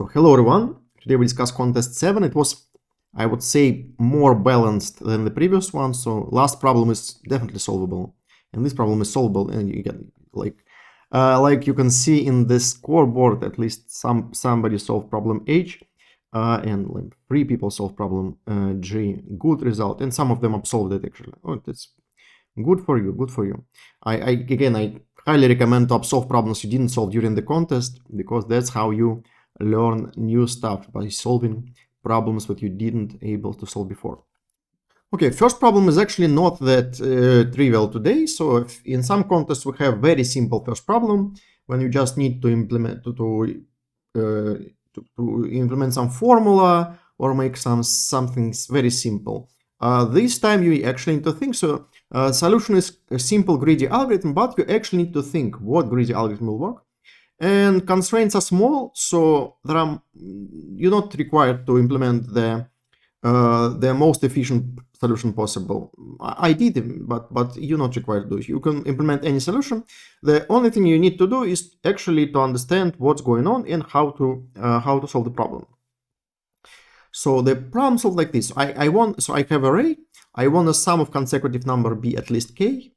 So hello everyone, today we discuss contest 7. It was, I would say, more balanced than the previous one, so last problem is definitely solvable, and this problem is solvable, and you get like you can see in the scoreboard, at least somebody solved problem H, and like 3 people solved problem G. Good result, and some of them have solved it actually. Oh, that's good for you, good for you. I highly recommend to solve problems you didn't solve during the contest, because that's how you learn new stuff, by solving problems that you didn't able to solve before. Okay, first problem is actually not that trivial today. So in some contests we have very simple first problem when you just need to implement to implement some formula or make something very simple. This time you actually need to think. So solution is a simple greedy algorithm, but you actually need to think what greedy algorithm will work. And constraints are small, so you're not required to implement the most efficient solution possible. I did, but you're not required to do it. You can implement any solution. The only thing you need to do is actually to understand what's going on and how to solve the problem. So the problem solved like this. I have array. I want a sum of consecutive number be at least k.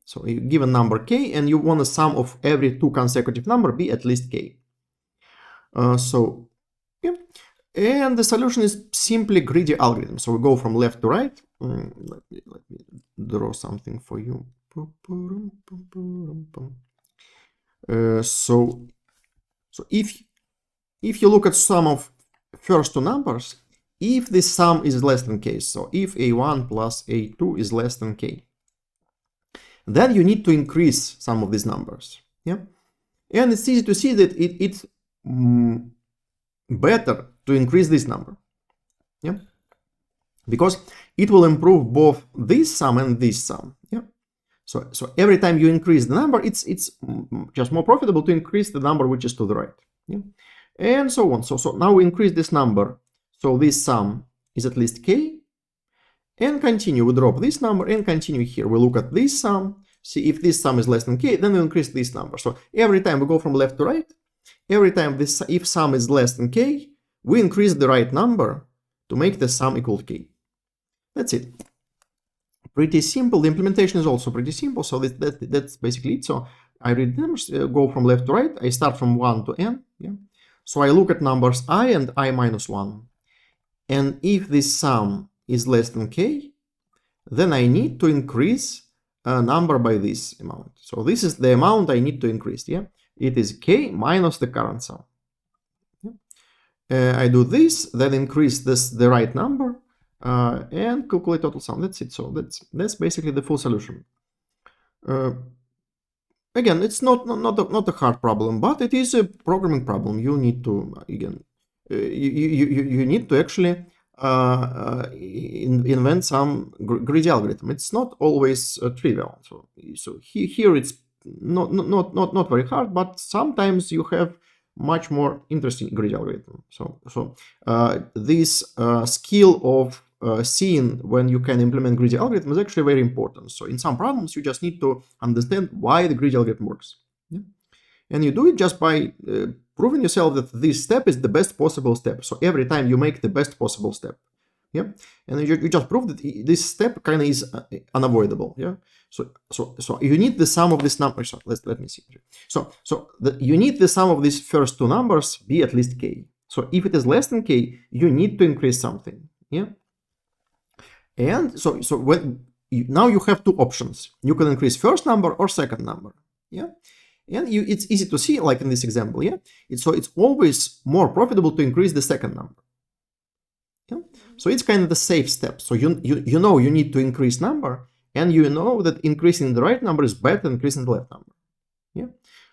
So you give a number k, and you want a sum of every 2 consecutive number be at least k. And the solution is simply greedy algorithm. So we go from left to right. Let me draw something for you. So if you look at sum of first 2 numbers, if this sum is less than k, so if a1 plus a2 is less than k, then you need to increase some of these numbers. Yeah, and it's easy to see that it's better to increase this number. Yeah, because it will improve both this sum and this sum. Yeah, so every time you increase the number, it's just more profitable to increase the number which is to the right. Yeah, and so on. So now we increase this number, so this sum is at least k. And continue, we drop this number and continue here. We look at this sum, see if this sum is less than k, then we increase this number. So every time we go from left to right, every time if sum is less than k, we increase the right number to make the sum equal to k. That's it. Pretty simple. The implementation is also pretty simple. So that's basically it. So I read numbers, go from left to right. I start from 1 to n. Yeah. So I look at numbers I and I minus 1. And if this sum is less than k, then I need to increase a number by this amount. So this is the amount I need to increase. Yeah, it is k minus the current sum. Yeah. I do this, then increase the right number, and calculate total sum. That's it. So that's basically the full solution. Again, it's not a hard problem, but it is a programming problem. You need to you need to actually invent some greedy algorithm. It's not always trivial. So here it's not very hard, but sometimes you have much more interesting greedy algorithm. So this skill of seeing when you can implement greedy algorithm is actually very important. So in some problems you just need to understand why the greedy algorithm works. Yeah? And you do it just by proving yourself that this step is the best possible step. So every time you make the best possible step, yeah, and you just prove that this step kind of is unavoidable. Yeah, so you need the sum of this number. So let me see. So you need the sum of these first 2 numbers be at least k. So if it is less than k, you need to increase something. Yeah, and so now you have 2 options. You can increase first number or second number. Yeah. And it's easy to see, like in this example, yeah. It's always more profitable to increase the second number. Yeah? So it's kind of the safe step. So you know you need to increase number, and you know that increasing the right number is better than increasing the left number. Yeah.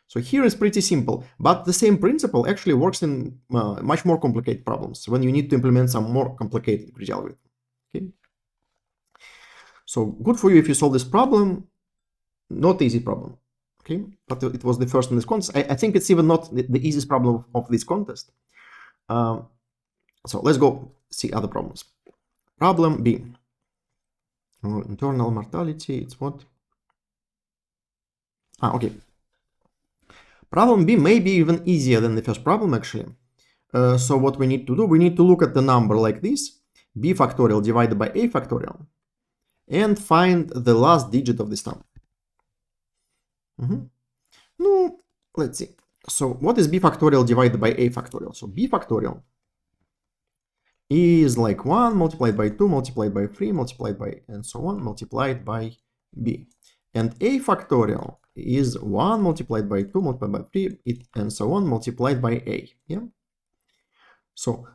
So here is pretty simple, but the same principle actually works in much more complicated problems when you need to implement some more complicated greedy algorithm. Okay. So good for you if you solve this problem. Not easy problem. Okay, but it was the first in this contest. I think it's even not the easiest problem of this contest. So let's go see other problems. Problem B. Internal mortality, it's what? Okay. Problem B may be even easier than the first problem, actually. So what we need to do, we need to look at the number like this, b factorial divided by a factorial, and find the last digit of this number. No, let's see. So what is b factorial divided by a factorial? So b factorial is like 1 multiplied by 2 multiplied by 3 multiplied by and so on multiplied by b. And a factorial is 1 multiplied by 2 multiplied by 3 and so on multiplied by a. Yeah. So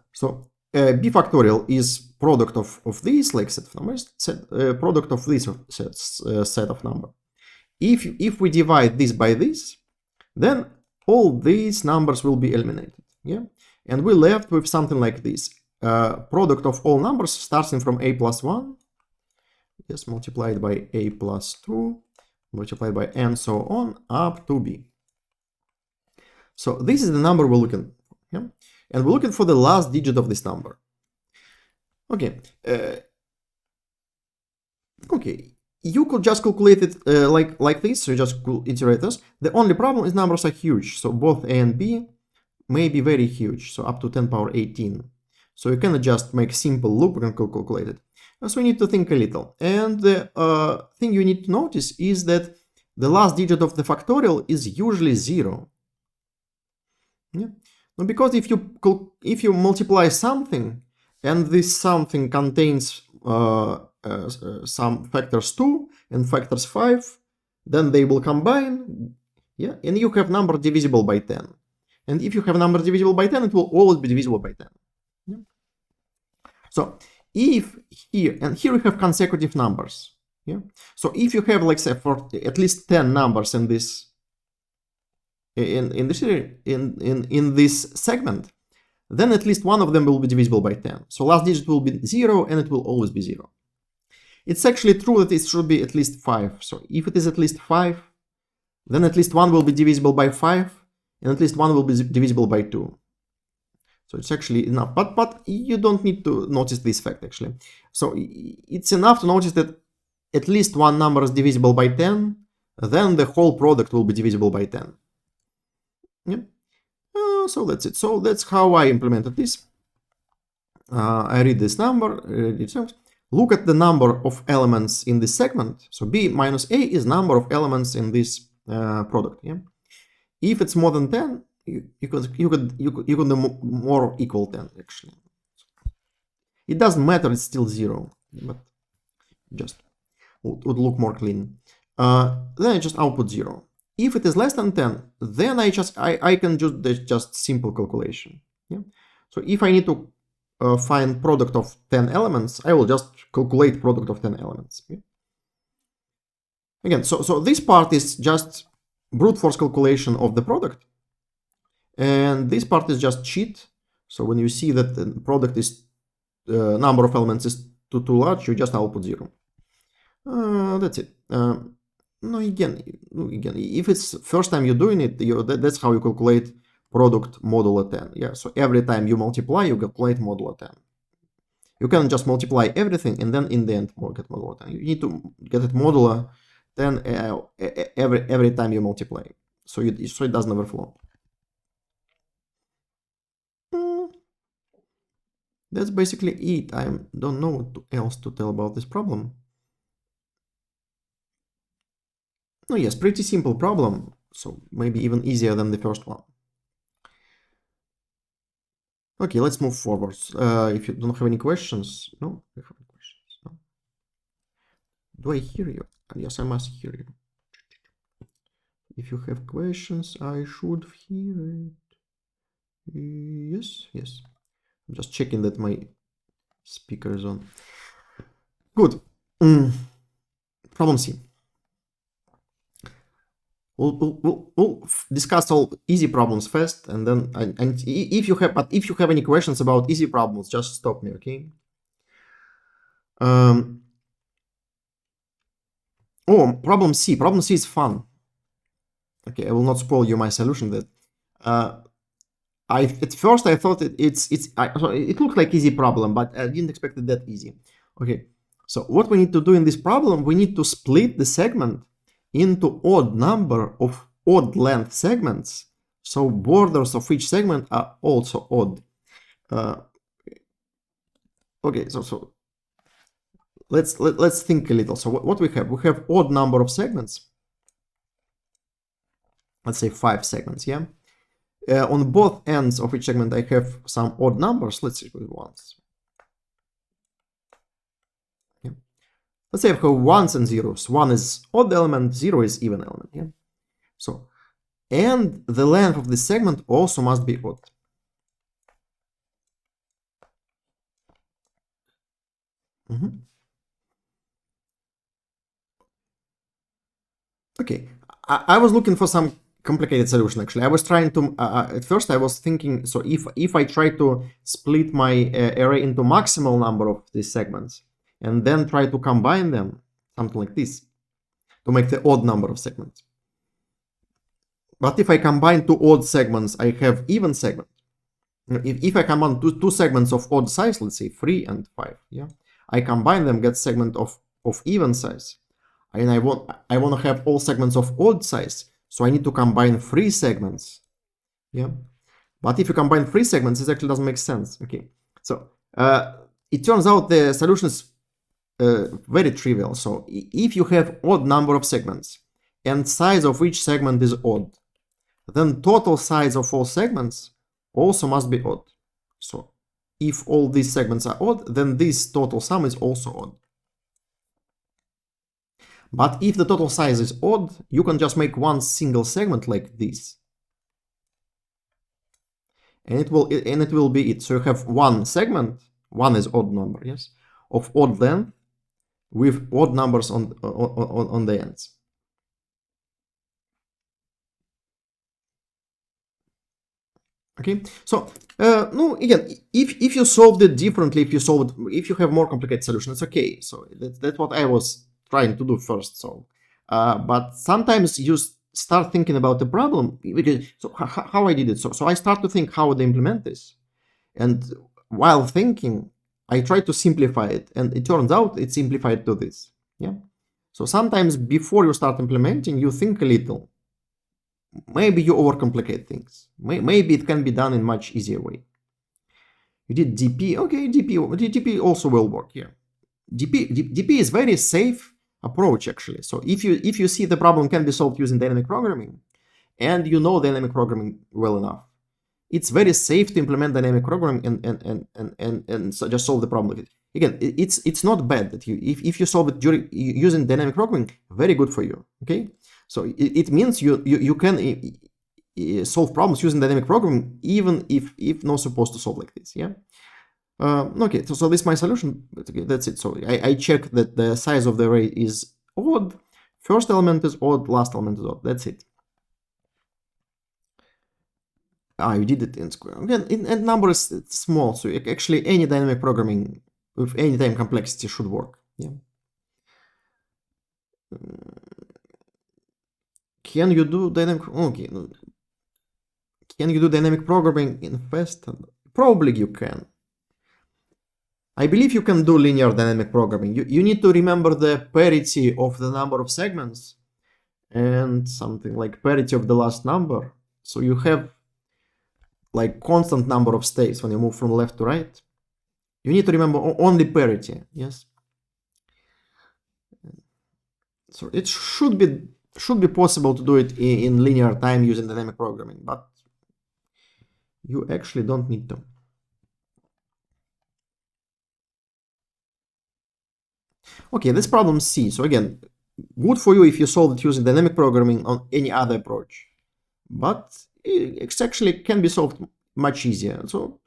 b factorial is product of these like set of numbers, product of this set of number. If we divide this by this, then all these numbers will be eliminated. Yeah, and we're left with something like this. Product of all numbers starting from a plus 1, yes, multiplied by a plus 2, multiplied by and so on up to b. So this is the number we're looking for. Yeah? And we're looking for the last digit of this number. Okay. Okay. You could just calculate it like this, so you just iterate this. The only problem is numbers are huge, so both a and b may be very huge, so up to 10 power 18. So you cannot just make simple loop and calculate it. So we need to think a little. And the thing you need to notice is that the last digit of the factorial is usually 0. Yeah. Now, because if you multiply something and this something contains some factors 2 and factors 5, then they will combine, yeah, and you have number divisible by 10. And if you have number divisible by 10, it will always be divisible by 10. Yeah. So if here, and here we have consecutive numbers, yeah. So if you have, like, say, for at least 10 numbers in this in this segment, then at least one of them will be divisible by 10. So last digit will be 0 and it will always be 0. It's actually true that it should be at least 5. So if it is at least 5, then at least one will be divisible by 5 and at least one will be divisible by 2. So it's actually enough. But you don't need to notice this fact, actually. So it's enough to notice that at least one number is divisible by 10, then the whole product will be divisible by 10. Yeah. So that's it. So that's how I implemented this. I read this number. Look at the number of elements in this segment. So b minus a is number of elements in this product. Yeah. If it's more than 10, you could do more equal 10 actually. It doesn't matter. It's still 0, but just would look more clean. Then I just output 0. If it is less than 10, then I can do just simple calculation. Yeah. So if I need to find product of 10 elements, I will just calculate product of 10 elements. Yeah. Again, so this part is just brute force calculation of the product, and this part is just cheat. So when you see that the product is number of elements is too large, you just output 0. That's it. No, again, if it's first time you're doing it, that's how you calculate product modulo 10. Yeah, so every time you multiply, you calculate modulo 10. You can just multiply everything and then in the end get modulo 10. You need to get it modulo 10 every time you multiply, so it doesn't overflow. That's basically it. I don't know what else to tell about this problem. Oh yes, pretty simple problem, so maybe even easier than the first one. Okay, let's move forward. If you don't have any questions, no? I have any questions. No? Do I hear you? Yes, I must hear you. If you have questions, I should hear it. Yes. I'm just checking that my speaker is on. Good. Problem C. We'll discuss all easy problems first, and then if you have any questions about easy problems, just stop me, okay? Problem C. Problem C is fun. Okay, I will not spoil you my solution. That at first I thought it looked like easy problem, but I didn't expect it that easy. Okay, so what we need to do in this problem, we need to split the segment into odd number of odd length segments so borders of each segment are also odd. Okay, so let's think a little. So what we have? We have odd number of segments. Let's say 5 segments, yeah? On both ends of each segment, I have some odd numbers. Let's see ones. Yeah. Let's say I have ones and zeros. 1 is odd element, 0 is even element, yeah? So, and the length of the segment also must be odd. Okay, I was looking for some complicated solution actually. I was trying to, at first I was thinking, so if I try to split my array into maximal number of these segments and then try to combine them, something like this, to make the odd number of segments. But if I combine two odd segments, I have even segment. If I combine two segments of odd size, let's say 3 and 5, yeah, I combine them, get segment of even size. And I want to have all segments of odd size, so I need to combine 3 segments. Yeah, but if you combine 3 segments, it actually doesn't make sense. Okay, so it turns out the solution is very trivial. So if you have odd number of segments and size of each segment is odd, then total size of all segments also must be odd. So if all these segments are odd, then this total sum is also odd. But if the total size is odd, you can just make one single segment like this. And it will be it. So you have one segment, one is odd number, yes, of odd length with odd numbers on the ends. Okay, so no, again, if you solved it differently, if you have more complicated solution, it's okay. So that's what I was trying to do first. So, but sometimes you start thinking about the problem. So how I did it. So I start to think how would I implement this, and while thinking, I try to simplify it, and it turns out it's simplified to this. Yeah. So sometimes before you start implementing, you think a little. Maybe you overcomplicate things. Maybe it can be done in much easier way. You did DP, okay, DP also will work here. DP is very safe approach actually. So if you see the problem can be solved using dynamic programming, and you know dynamic programming well enough, it's very safe to implement dynamic programming and so just solve the problem. Again, it's not bad that if you solve it using dynamic programming, very good for you. Okay. So it means you can solve problems using dynamic programming even if not supposed to solve like this. Yeah. Okay. So this is my solution. Okay, that's it. So I check that the size of the array is odd. First element is odd. Last element is odd. That's it. You did it in square. Again, and number is small. So actually any dynamic programming with any time complexity should work. Yeah. Can you do dynamic? Okay. Can you do dynamic programming in fast? Probably you can. I believe you can do linear dynamic programming. You need to remember the parity of the number of segments and something like parity of the last number. So you have like constant number of states when you move from left to right. You need to remember only parity. Yes. So it should be possible to do it in linear time using dynamic programming, but you actually don't need to. Okay, this problem C. So again, good for you if you solve it using dynamic programming on any other approach, but it actually can be solved much easier. So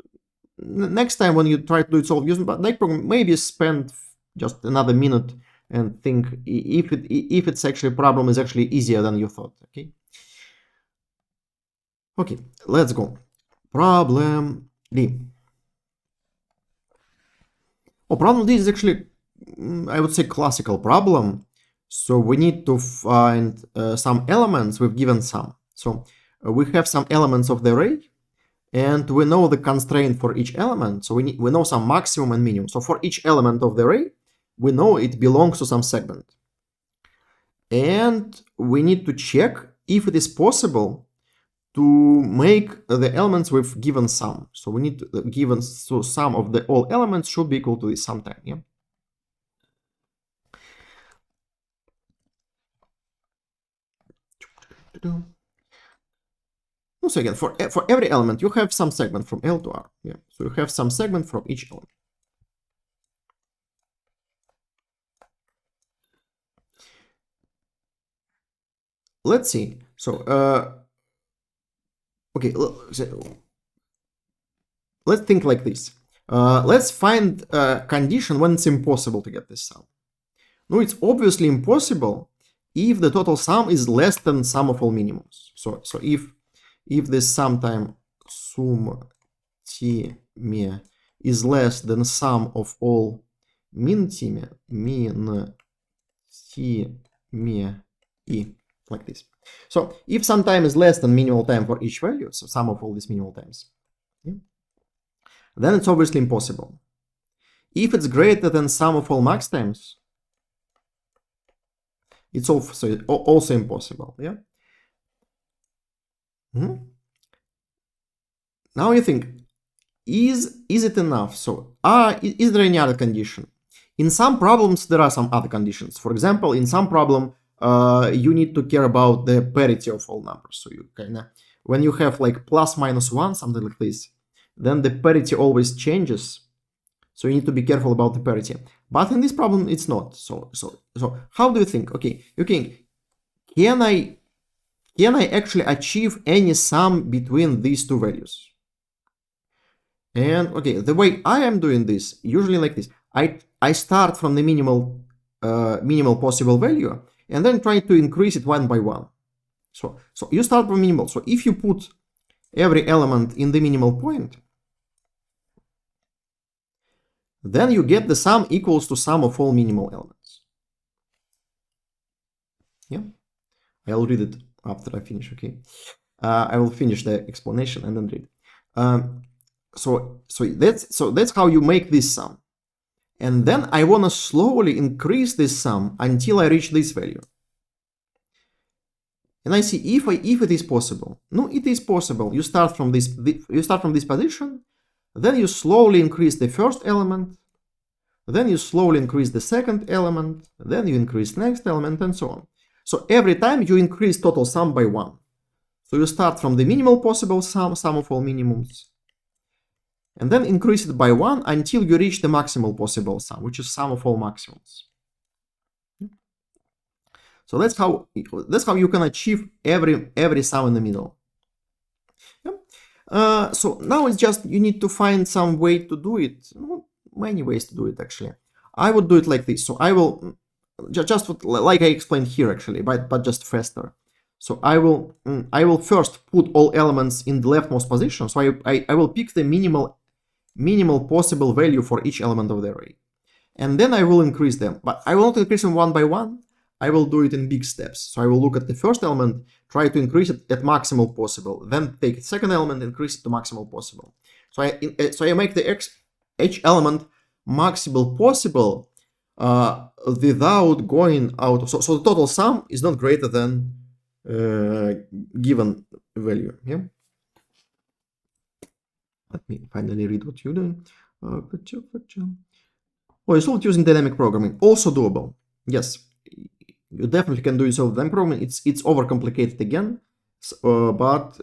next time when you try to do it solve using dynamic programming, maybe spend just another minute and think if it's actually problem is actually easier than you thought. Okay, let's go. Problem D. Problem D is actually, I would say, classical problem. So we need to find some elements with given sum. So we have some elements of the array, and we know the constraint for each element. So we know some maximum and minimum. So for each element of the array, we know it belongs to some segment. And we need to check if it is possible to make the elements with given sum. So we need to given, so sum of the all elements should be equal to this sum time. Yeah. So again, for every element, you have some segment from L to R. Yeah. So you have some segment from each element. Let's see. So okay, let's think like this. Let's find a condition when it's impossible to get this sum. No, it's obviously impossible if the total sum is less than sum of all minimums. So if this sum time sum time is less than sum of all min time I, like this. So if sum time is less than minimal time for each value, so sum of all these minimal times, yeah, then it's obviously impossible. If it's greater than sum of all max times, it's also impossible. Yeah. Now you think, is it enough? So is there any other condition? In some problems there are some other conditions. For example, in some problem you need to care about the parity of all numbers. So you when you have like plus minus 1, something like this, then the parity always changes. So you need to be careful about the parity. But in this problem, it's not. So how do you think? Okay, can I actually achieve any sum between these two values? And okay, the way I am doing this, usually like this, I start from the minimal possible value and then try to increase it one by one. So you start from minimal. So if you put every element in the minimal point, then you get the sum equals to sum of all minimal elements. Yeah, I'll read it after I finish. Okay, I will finish the explanation and then read. So that's how you make this sum, and then I want to slowly increase this sum until I reach this value. And I see if it is possible. No, it is possible. You start from this position. Then you slowly increase the first element, then you slowly increase the second element, then you increase next element, and so on. So every time you increase total sum by 1. So you start from the minimal possible sum of all minimums, and then increase it by 1 until you reach the maximal possible sum, which is sum of all maximums. So that's how you can achieve every sum in the middle. So now it's just you need to find some way to do it. Many ways to do it actually. I would do it like this. So I will just like I explained here actually, but just faster. So I will first put all elements in the leftmost position. So I will pick the minimal possible value for each element of the array, and then I will increase them. But I will not increase them one by one. I will do it in big steps. So I will look at the first element, try to increase it at maximal possible, then take the second element, increase it to maximal possible. So I make the each element maximal possible without going out. So the total sum is not greater than given value. Yeah. Let me finally read what you're doing. Oh, you solved using dynamic programming. Also doable. Yes. You definitely can do it with dynamic programming. It's overcomplicated again, but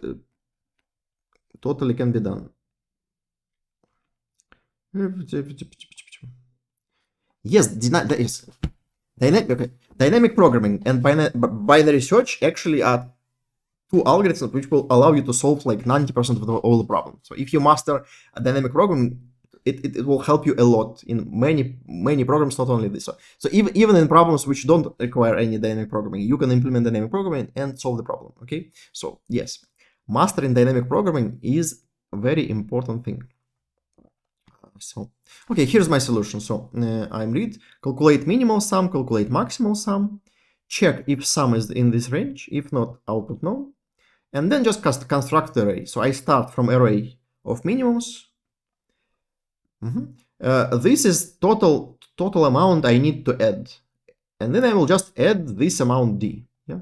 totally can be done. Yes, dynamic programming and binary search actually are two algorithms which will allow you to solve like 90% of all the problems. So if you master a dynamic programming, it will help you a lot in many programs, not only this. So even in problems which don't require any dynamic programming, you can implement dynamic programming and solve the problem. Okay, so yes, mastering dynamic programming is a very important thing. So okay, here's my solution. So I'm read, calculate minimal sum, calculate maximal sum, check if sum is in this range. If not, output no, and then just construct the array. So I start from array of minimums. This is total amount I need to add, and then I will just add this amount d. Yeah.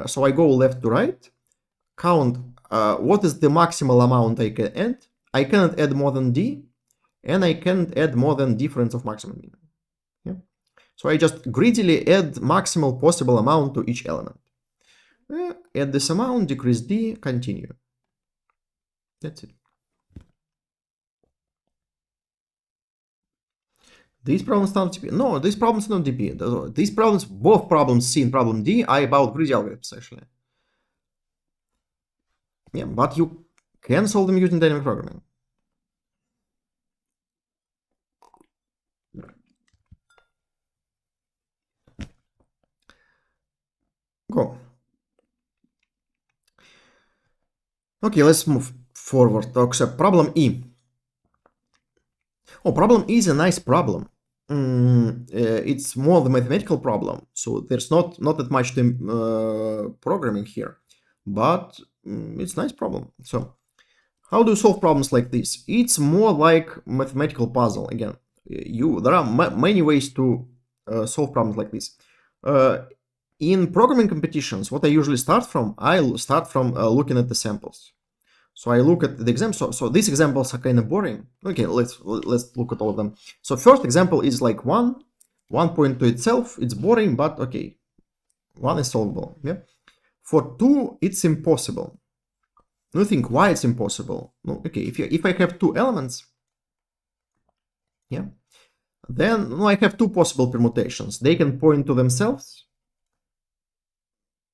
So I go left to right, count what is the maximal amount I can add? I cannot add more than d, and I can't add more than difference of maximum and minimum. Yeah. So I just greedily add maximal possible amount to each element. Add this amount, decrease d, continue. That's it. These problems not DP. No, these problems not DP. These problems, both problems C and problem D, are about greedy algorithms actually. Yeah, but you can solve them using dynamic programming. Go. Okay, let's move forward. Accept problem E. Oh, problem E is a nice problem. It's more the mathematical problem, so there's not that much to programming here, but it's a nice problem. So how do you solve problems like this? It's more like mathematical puzzle. Again, there are many ways to solve problems like this. In programming competitions, what I usually start from, I'll start from looking at the samples. So I look at the example. So these examples are kind of boring. Okay, let's look at all of them. So first example is like 1 point to itself. It's boring, but okay, 1 is solvable. Yeah. For 2, it's impossible. You think why it's impossible? No, okay, if I have 2 elements, yeah, then I have 2 possible permutations. They can point to themselves.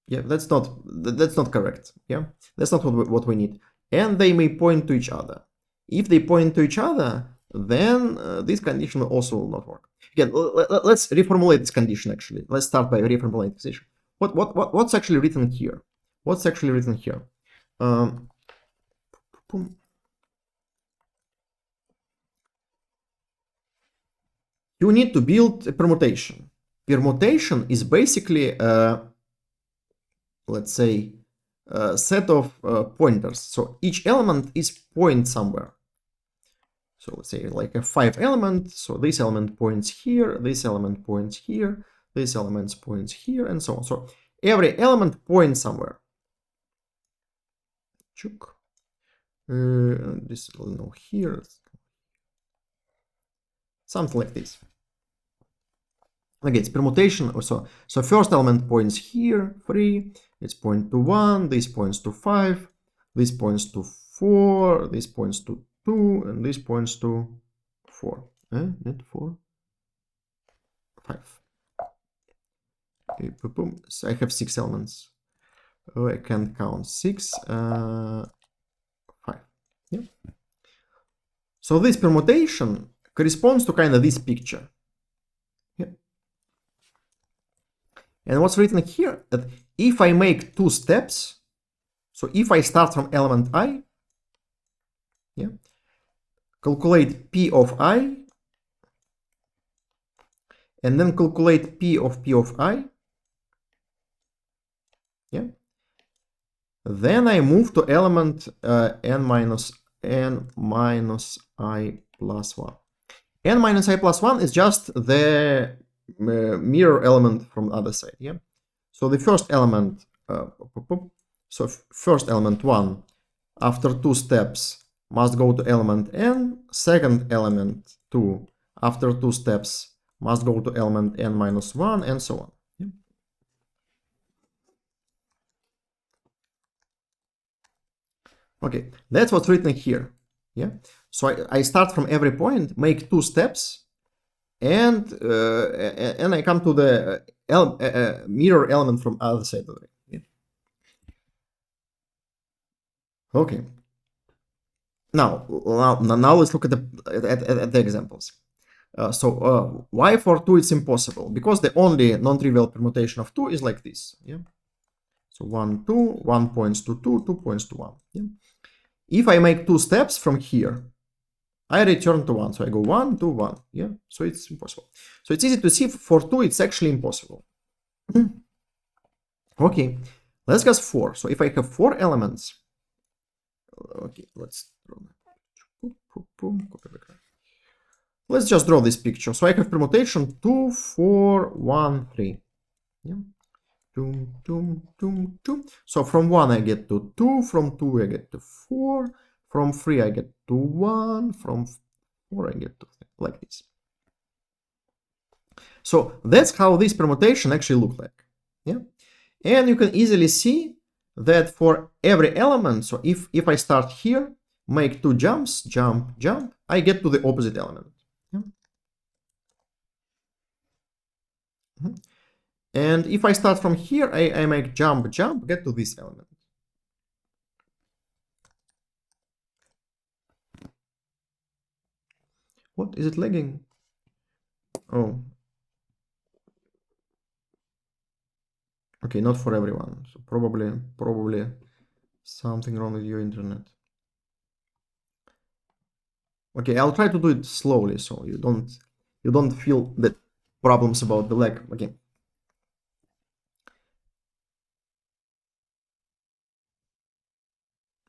Yeah, that's not correct. Yeah, that's not what we need. And they may point to each other. If they point to each other, then this condition also will not work. Again, let's reformulate this condition. Actually, let's start by reformulating this condition. What's actually written here? What's actually written here? You need to build a permutation. Permutation is basically, let's say, a set of pointers. So each element is point somewhere. So let's say like a 5 element. So this element points here, this element points here, this element points here, and so on. So every element points somewhere. This no here, something like this. Again, it's permutation also. So first element points here, 3. It's point to 1. This points to 5. This points to 4. This points to 2, and this points to 4. Not 4. 5. Okay, so I have 6 elements. Oh, I can count 6. 5. Yeah. So this permutation corresponds to kind of this picture. Yeah. And what's written here, that if I make 2 steps, so if I start from element I, yeah, calculate P of I, and then calculate P of I, yeah, then I move to element n minus I plus 1. N minus I plus 1 is just the mirror element from the other side. Yeah. So the first element, first element 1, after 2 steps must go to element n. Second element 2, after 2 steps must go to element n minus 1, and so on. Yeah. Okay, that's what's written here. Yeah. So I start from every point, make 2 steps, and I come to the mirror element from other side of it. Yeah. Okay. Now let's look at the examples. Why for 2 it's impossible? Because the only non-trivial permutation of 2 is like this. Yeah. So 1, 2, 1 points to 2, 2 points to 1. Yeah. If I make 2 steps from here, I return to 1. So I go 1, 2, 1. Yeah. So it's impossible. So it's easy to see for 2 it's actually impossible. Okay. Let's guess 4. So if I have 4 elements, okay, let's just draw this picture. So I have permutation 2, 4, 1, 3. Yeah. So from 1 I get to 2, from 2 I get to 4, from 3 I get to 1, from 4 I get to 3, like this. So that's how this permutation actually looks like. Yeah, and you can easily see that for every element, so if I start here, make 2 jumps, jump, jump, I get to the opposite element. Yeah. And if I start from here, I make jump, jump, get to this element. What is it lagging? Oh, okay, not for everyone. So probably something wrong with your internet. Okay, I'll try to do it slowly so you don't feel the problems about the lag again.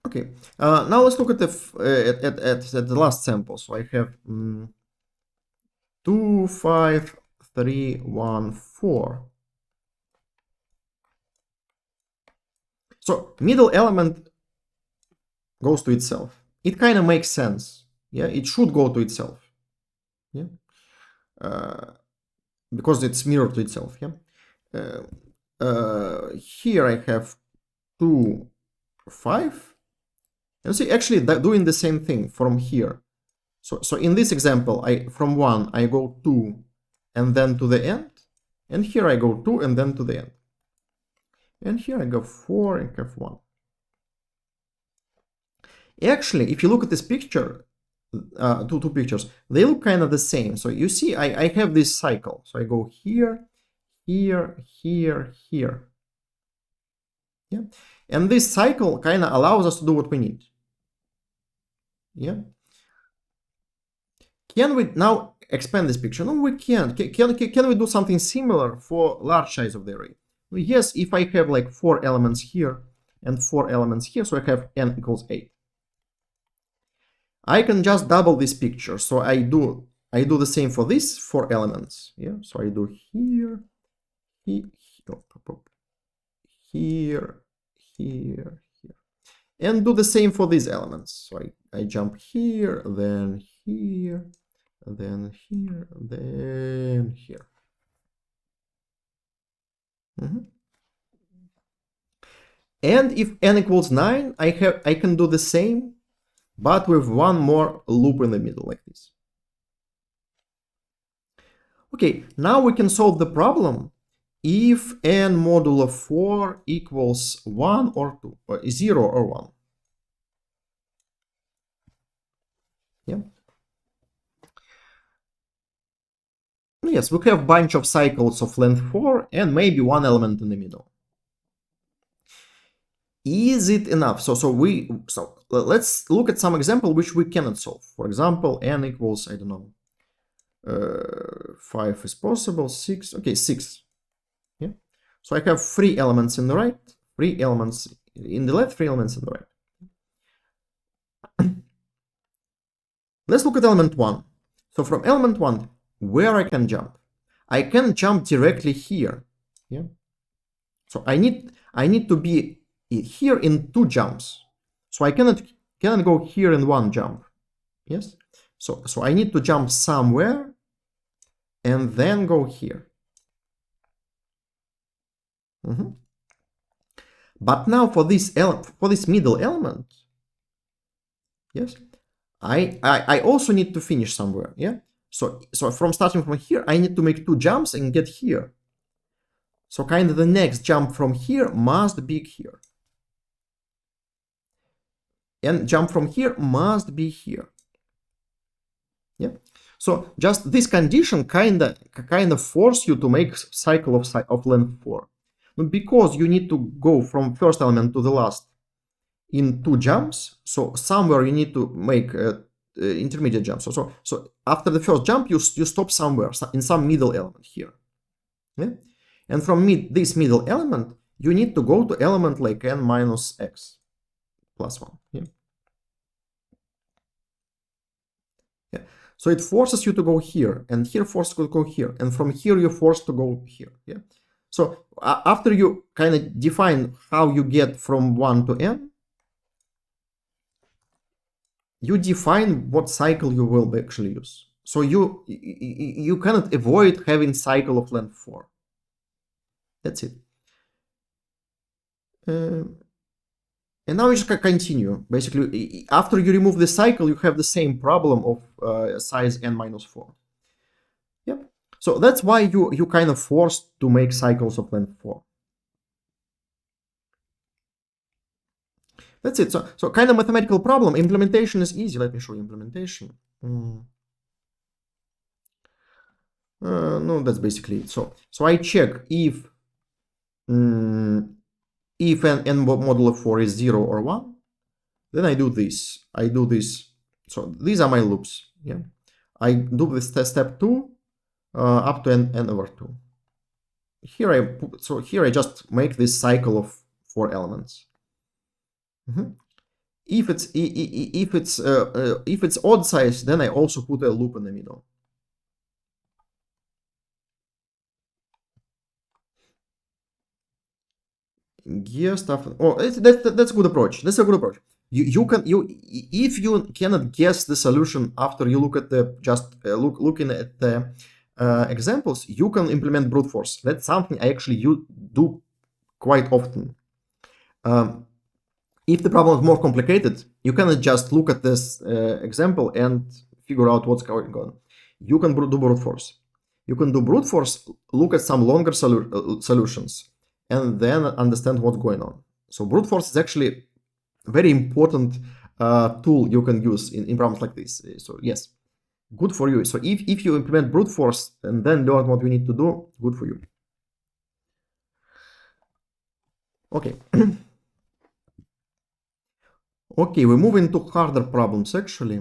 Okay, now let's look at the last sample. So I have 2, 5, 3, 1, 4. So middle element goes to itself. It kind of makes sense. Yeah, it should go to itself. Yeah, because it's mirrored to itself. Yeah. Here I have 2, 5. And see, actually doing the same thing from here. So in this example, from 1 I go 2 and then to the end, and here I go 2 and then to the end, and here I go 4 and have 1. Actually, if you look at this picture, two pictures, they look kind of the same. So you see, I have this cycle. So I go here, here, here, here. Yeah, and this cycle kind of allows us to do what we need. Yeah. Can we now expand this picture? No, we can't. Can we do something similar for large size of the array? Yes, if I have like 4 elements here and 4 elements here, so I have n equals 8. I can just double this picture. So I do the same for these 4 elements. Yeah, so I do here, here, here, here, and do the same for these elements. So I jump here, then here, then here, then here. And if n equals 9, I can do the same, but with one more loop in the middle, like this. Okay, now we can solve the problem if n modulo 4 equals 1 or 2, or 0 or 1. Yeah. Yes, we have a bunch of cycles of length 4 and maybe one element in the middle. Is it enough? So let's look at some example which we cannot solve. For example, n equals, I don't know, 5 is possible, 6, okay, 6. Yeah. So I have 3 elements in the right, 3 elements in the left, 3 elements in the right. Let's look at element 1. So from element 1, where I can jump? I can jump directly here. Yeah. So I need to be here in 2 jumps. So I cannot go here in 1 jump. Yes. So I need to jump somewhere and then go here. But now for this middle element, yes, I also need to finish somewhere. Yeah. So from starting from here, I need to make 2 jumps and get here. So kind of the next jump from here must be here. And jump from here must be here. Yeah. So just this condition kind of force you to make cycle of length 4. Because you need to go from first element to the last in 2 jumps. So somewhere you need to make intermediate jumps. So after the first jump, you stop somewhere in some middle element here. Yeah? And from this middle element, you need to go to element like n minus x plus 1. Yeah. Yeah. So it forces you to go here, and here forces you to go here, and from here you're forced to go here. Yeah. So after you kind of define how you get from 1 to n, you define what cycle you will actually use. So you cannot avoid having cycle of length 4. That's it. And now you just continue. Basically, after you remove the cycle, you have the same problem of size n minus 4. Yep. So that's why you kind of forced to make cycles of length 4. That's it. So kind of mathematical problem. Implementation is easy. Let me show you implementation. No, that's basically it. So I check if n modulo 4 is 0 or 1, then I do this. So these are my loops. Yeah, I do this step 2 up to n over 2. Here I just make this cycle of 4 elements. If it's odd size, then I also put a loop in the middle. Gear stuff. Oh, that's a good approach. That's a good approach. If you cannot guess the solution after you look at the looking at the examples, you can implement brute force. That's something I actually do quite often. If the problem is more complicated, you cannot just look at this example and figure out what's going on. You can do brute force. You can do brute force, look at some longer solutions, and then understand what's going on. So brute force is actually a very important tool you can use in problems like this. So yes, good for you. So if you implement brute force and then learn what we need to do, good for you. Okay. Okay, we move into harder problems actually.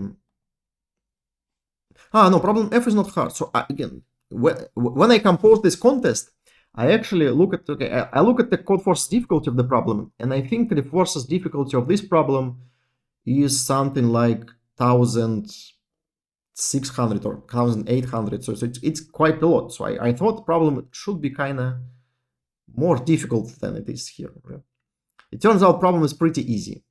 No, problem F is not hard. So again, when I compose this contest, I actually look at I look at the code force difficulty of the problem, and I think the forces difficulty of this problem is something like 1,600 or 1,800. So it's quite a lot. So I thought the problem should be kind of more difficult than it is here. It turns out problem is pretty easy.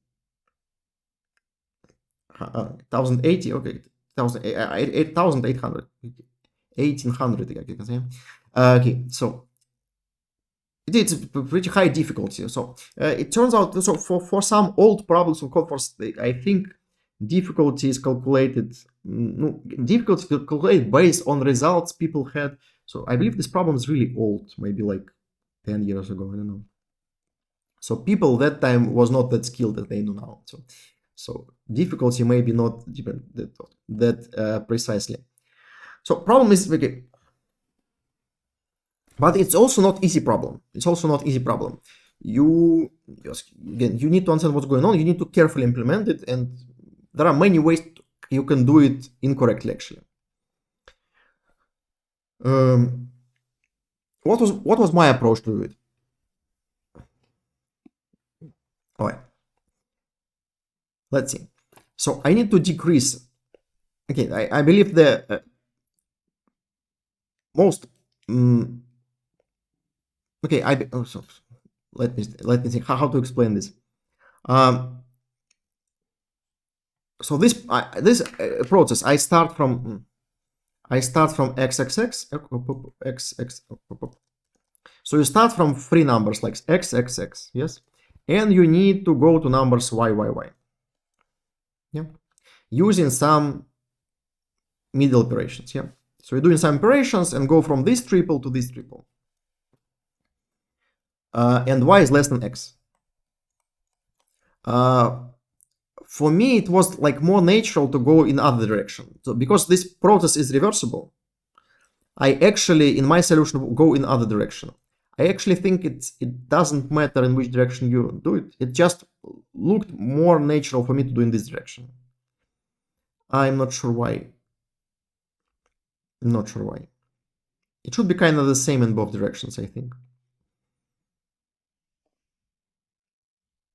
1,080, okay, 8,800, 1,800, I can say. Okay, so it's a pretty high difficulty. So it turns out, so for some old problems of code force, I think difficulty is calculated, based on results people had. So I believe this problem is really old, maybe like 10 years ago, I don't know. So people that time was not that skilled that they do now. So difficulty may be not that precisely. So problem is okay, but it's also not easy problem. You need to understand what's going on. You need to carefully implement it, and there are many ways you can do it incorrectly actually. What was my approach to it? All right. Let's see. So I need to decrease. Okay, I believe the most. Okay, so let me think how to explain this. So this process, I start from xxx. So you start from 3 numbers like xxx, yes, and you need to go to numbers y. Yeah, using some middle operations. Yeah, so you're doing some operations and go from this triple to this triple. And y is less than x. For me, it was like more natural to go in other direction. So because this process is reversible, I actually, in my solution, go in other direction. I actually think it doesn't matter in which direction you do it. It just looked more natural for me to do in this direction. I'm not sure why. It should be kind of the same in both directions, I think.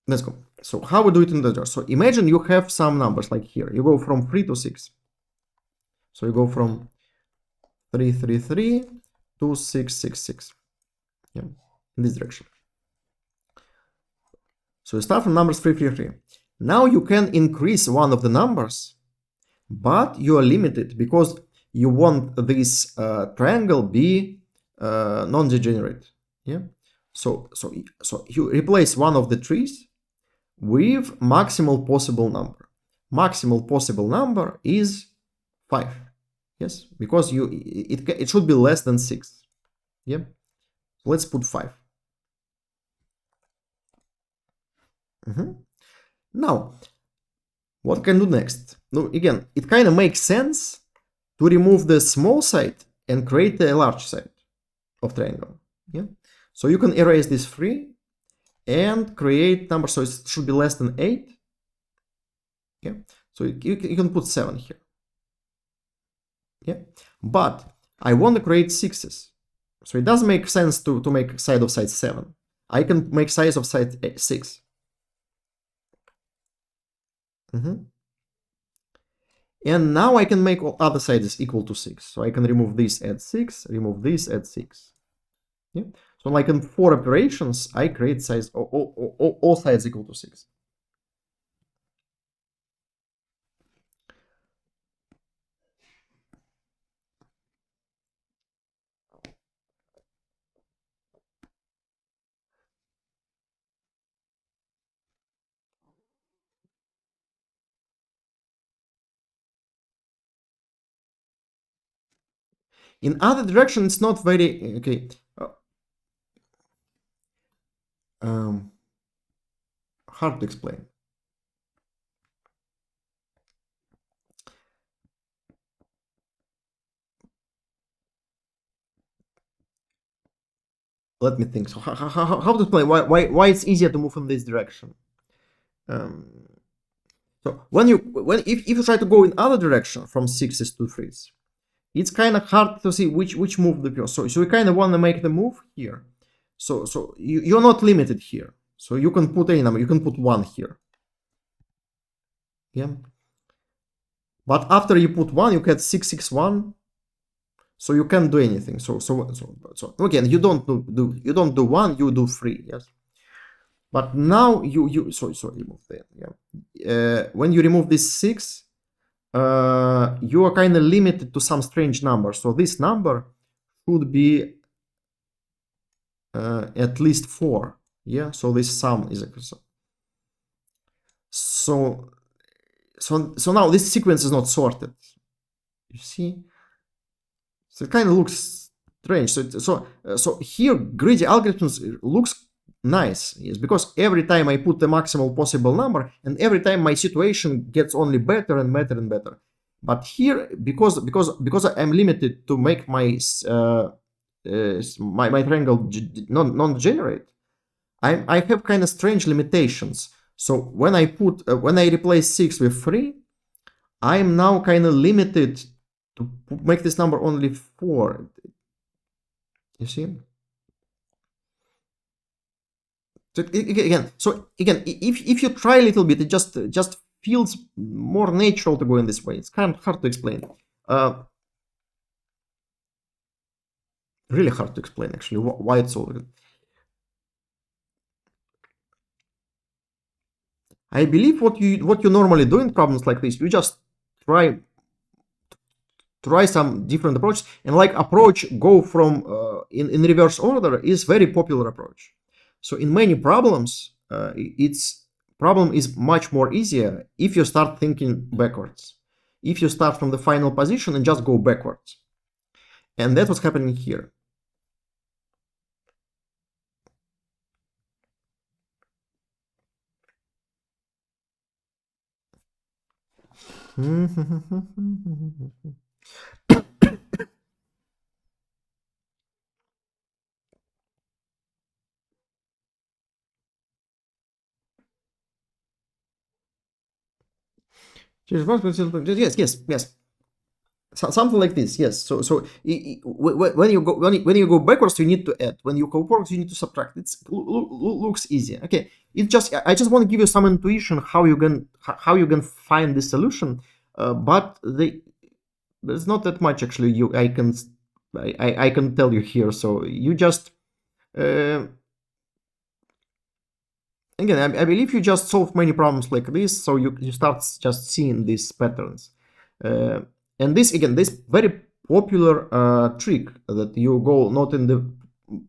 Let's go. So how we do it in the jar? So imagine you have some numbers like here. You go from 3 to 6. So you go from 333 to 666. Yeah, in this direction. So you start from numbers 3, 3, 3. Now you can increase one of the numbers, but you are limited because you want this triangle be non-degenerate. Yeah. So you replace one of the trees with maximal possible number. Maximal possible number is 5. Yes, because it should be less than 6. Yeah. Let's put 5. Now, what can do next? Now, again, it kind of makes sense to remove the small side and create a large side of triangle. Yeah. So you can erase this 3 and create number, so it should be less than 8. Yeah. So you can put 7 here. Yeah. But I want to create 6s. So it doesn't make sense to make side of side 7. I can make size of side 6. And now I can make all other sides equal to 6. So I can remove this at 6, remove this at 6. Yeah. So like in 4 operations, I create size all sides equal to 6. In other direction, it's not very okay. Hard to explain. Let me think. So how to explain why it's easier to move in this direction? So if you try to go in other direction from 6s to 3s, it's kind of hard to see which move the so you kind of want to make the move here. So you're not limited here. So you can put any number. You can put 1 here. Yeah. But after you put 1, you get 6, 6, 1. So you can't do anything. So again, you don't do 1, you do 3. Yes. But now you remove that. Yeah. When you remove this 6, you are kind of limited to some strange number. So this number should be at least 4. Yeah. So this sum is so now this sequence is not sorted. You see. So it kind of looks strange. So here greedy algorithms looks nice, yes, because every time I put the maximal possible number, and every time my situation gets only better and better and better. But here, because I'm limited to make my my triangle non-degenerate, I have kind of strange limitations. So when I replace 6 with 3, I'm now kind of limited to make this number only 4. You see? So again, if you try a little bit, it just feels more natural to go in this way. It's kind of hard to explain. Really hard to explain actually why it's so. I believe what you normally do in problems like this, you just try some different approaches, and like approach go from in reverse order is very popular approach. So in many problems, problem is much more easier if you start thinking backwards. If you start from the final position and just go backwards. And that's what's happening here. Yes. Something like this, yes. So when you go backwards, you need to add. When you go forwards, you need to subtract. It looks easy. Okay, I just want to give you some intuition how you can find the solution, but there's not that much actually. I can tell you here. So you just Uh, Again, I believe you just solve many problems like this, so you start just seeing these patterns. Uh, and this very popular trick that you go not in the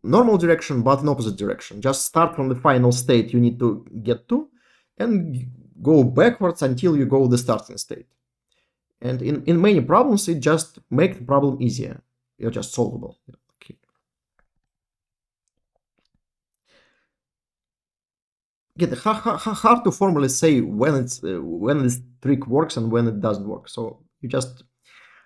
normal direction, but in opposite direction. Just start from the final state you need to get to, and go backwards until you go the starting state. And in many problems, it just makes the problem easier. You're just solvable. Okay. Again, hard to formally say when this trick works and when it doesn't work. So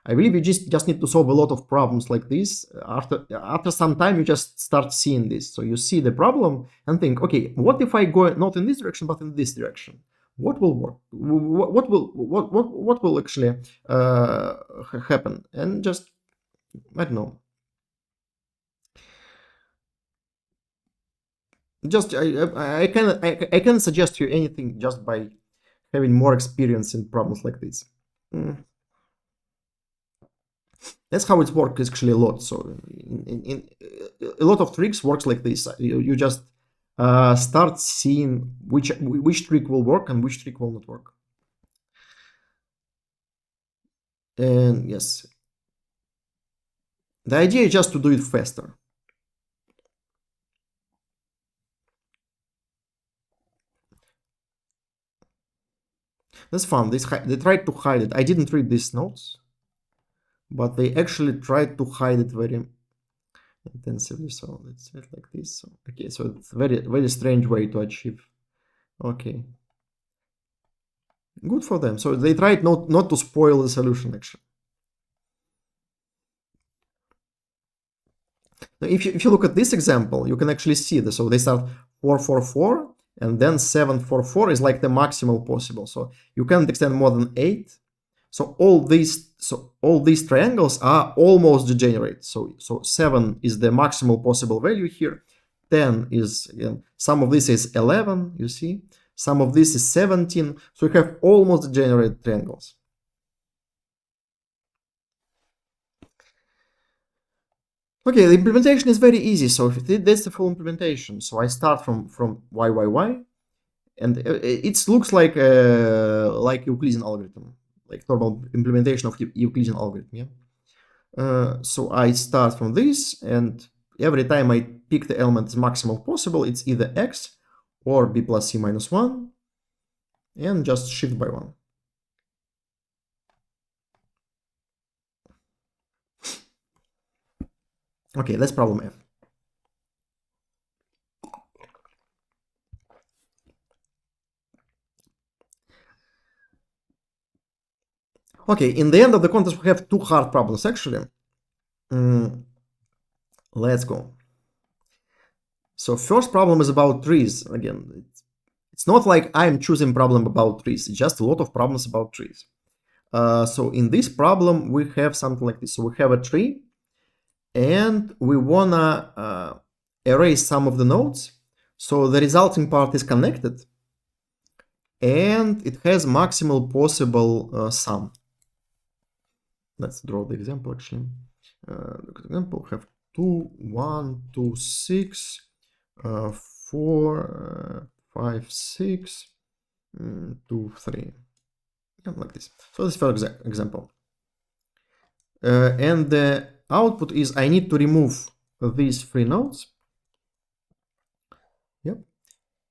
I believe you just need to solve a lot of problems like this. After some time, you just start seeing this. So you see the problem and think, okay, what if I go not in this direction but in this direction? What will work? What will actually happen? And just I don't know. Just I can suggest you anything just by having more experience in problems like this. That's how it works actually a lot. So in a lot of tricks works like this. You just start seeing which trick will work and which trick will not work. And yes, the idea is just to do it faster. That's fun. They tried to hide it. I didn't read these notes, but they actually tried to hide it very intensively. So let's do it like this. So, okay, so it's a very strange way to achieve. Okay, good for them. So they tried not to spoil the solution actually. Now, if you look at this example, you can actually see this. So they start 4, 4, 4, and then 7, 4, 4 is like the maximal possible. So you can't extend more than 8. So all these triangles are almost degenerate. So 7 is the maximal possible value here. 10 is, again, some of this is 11, you see. Some of this is 17. So you have almost degenerate triangles. Okay, the implementation is very easy. So that's the full implementation. So I start from y, and it looks like Euclidean algorithm, like normal implementation of Euclidean algorithm. Yeah. So I start from this, and every time I pick the element as maximal possible, it's either x or b plus c minus 1, and just shift by 1. Okay, that's problem F. Okay, in the end of the contest, we have 2 hard problems actually. Let's go. So first problem is about trees. Again, it's not like I'm choosing problem about trees. It's just a lot of problems about trees. So in this problem, we have something like this. So we have a tree, and we wanna erase some of the nodes. So the resulting part is connected, and it has maximal possible sum. Let's draw the example actually. Example, we have 2, 1, 2, 6, 4, 5, 6, 2, 3. Yeah, like this. So this is for example. And the output is I need to remove these 3 nodes. Yep.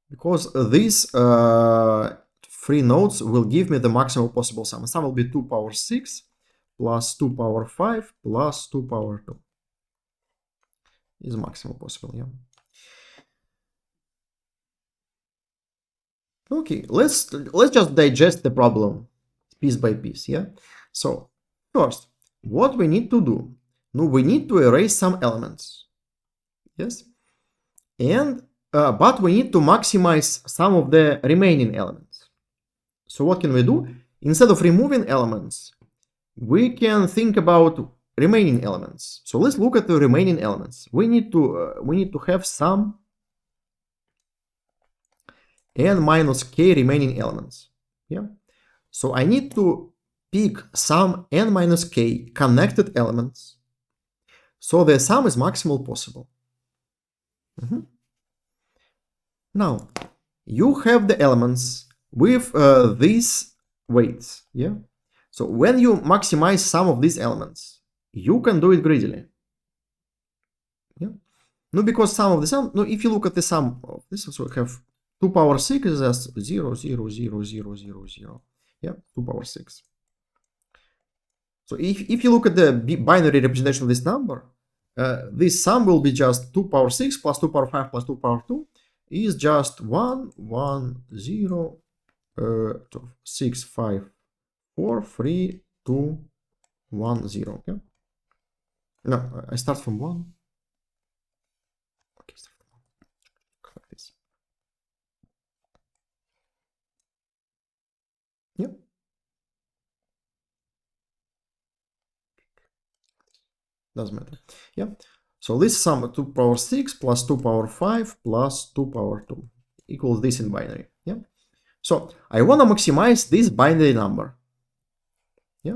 Because these 3 nodes will give me the maximum possible sum. The sum will be 2 power 6 plus 2 power 5 plus 2 power 2. Is maximal possible, yeah. Okay, let's just digest the problem piece by piece, yeah. So first, what we need to do? No, we need to erase some elements, yes, and but we need to maximize some of the remaining elements. So what can we do? Instead of removing elements, we can think about remaining elements. So let's look at the remaining elements. We need to have some n minus k remaining elements. Yeah. So I need to pick some n minus k connected elements, so the sum is maximal possible. Now, you have the elements with these weights, yeah? So when you maximize some of these elements, you can do it greedily. Yeah? No, because some of the sum, no, if you look at the sum of this, so we have 2 power 6 is just 0, 0, 0, 0, 0, 0. Yeah, 2 power 6. So if you look at the binary representation of this number, this sum will be just 2 power 6 plus 2 power 5 plus 2 power 2 is just 1, 1, 0, 6, 5, 4, 3, 2, 1, 0. Okay? No, I start from 1. Okay, start from 1. Like this. Yep. Doesn't matter. Yeah. So this sum 2 power 6 plus 2 power 5 plus 2 power 2 equals this in binary. Yeah. So I want to maximize this binary number. Yeah.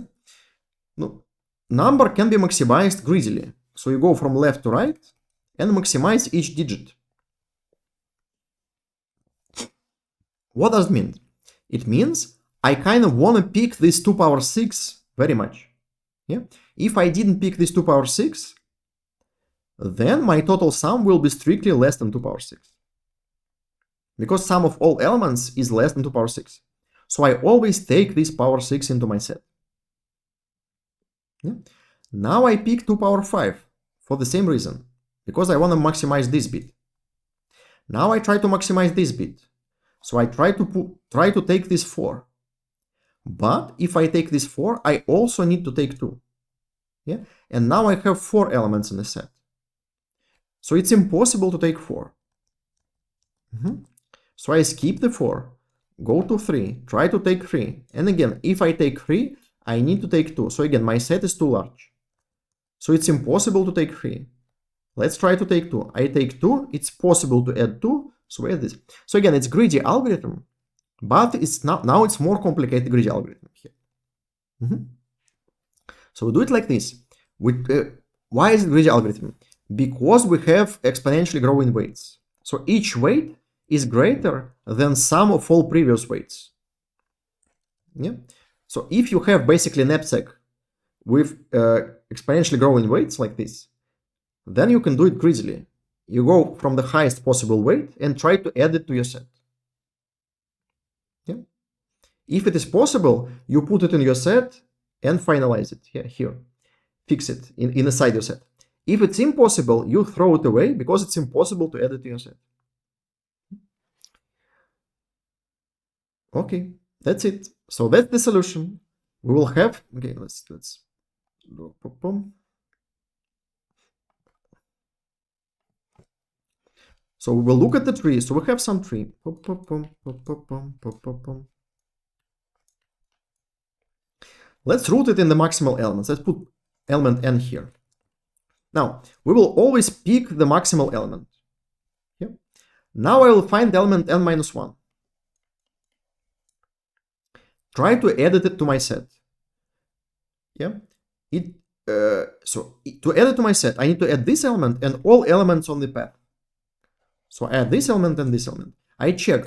No, number can be maximized greedily. So you go from left to right and maximize each digit. What does it mean? It means I kind of want to pick this 2 power 6 very much. Yeah. If I didn't pick this 2 power 6, then my total sum will be strictly less than 2 power 6. Because sum of all elements is less than 2 power 6. So I always take this power 6 into my set. Yeah. Now I pick 2 power 5 for the same reason, because I want to maximize this bit. Now I try to maximize this bit. So I try to take this 4. But if I take this 4, I also need to take 2. Yeah? And now I have 4 elements in the set. So it's impossible to take 4. So I skip the 4, go to 3, try to take 3. And again, if I take 3, I need to take 2. So again, my set is too large. So it's impossible to take 3. Let's try to take 2. I take 2, it's possible to add 2. So add this. So again, it's greedy algorithm, but it's now it's more complicated greedy algorithm here. So we do it like this. Why is it greedy algorithm? Because we have exponentially growing weights. So each weight is greater than sum of all previous weights. Yeah. So if you have basically an knapsack with exponentially growing weights like this, then you can do it greedily. You go from the highest possible weight and try to add it to your set. Yeah. If it is possible, you put it in your set and finalize it. Yeah, here. Fix it inside your set. If it's impossible, you throw it away because it's impossible to add it to your set. Okay, that's it. So that's the solution. We will have, okay, let's do pom. So we will look at the tree. So we have some tree. Let's root it in the maximal elements. Let's put element n here. Now, we will always pick the maximal element. Yeah. Now I will find element n minus 1. Try to edit it to my set. Yeah. So to add it to my set, I need to add this element and all elements on the path. So I add this element and this element. I check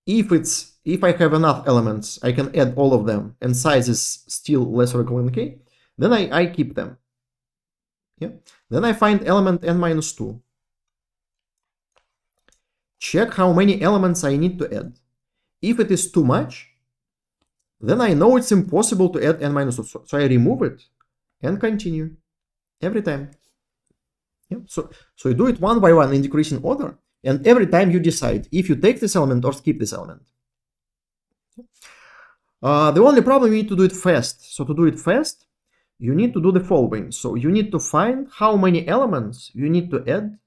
if I have enough elements, I can add all of them and size is still less or equal than k, then I keep them. Yeah. Then I find element n minus 2. Check how many elements I need to add. If it is too much, then I know it's impossible to add n minus 2. So I remove it and continue every time. Yeah. So you do it one by one in decreasing order, and every time you decide if you take this element or skip this element. The only problem, you need to do it fast. So to do it fast, you need to do the following. So you need to find how many elements you need to add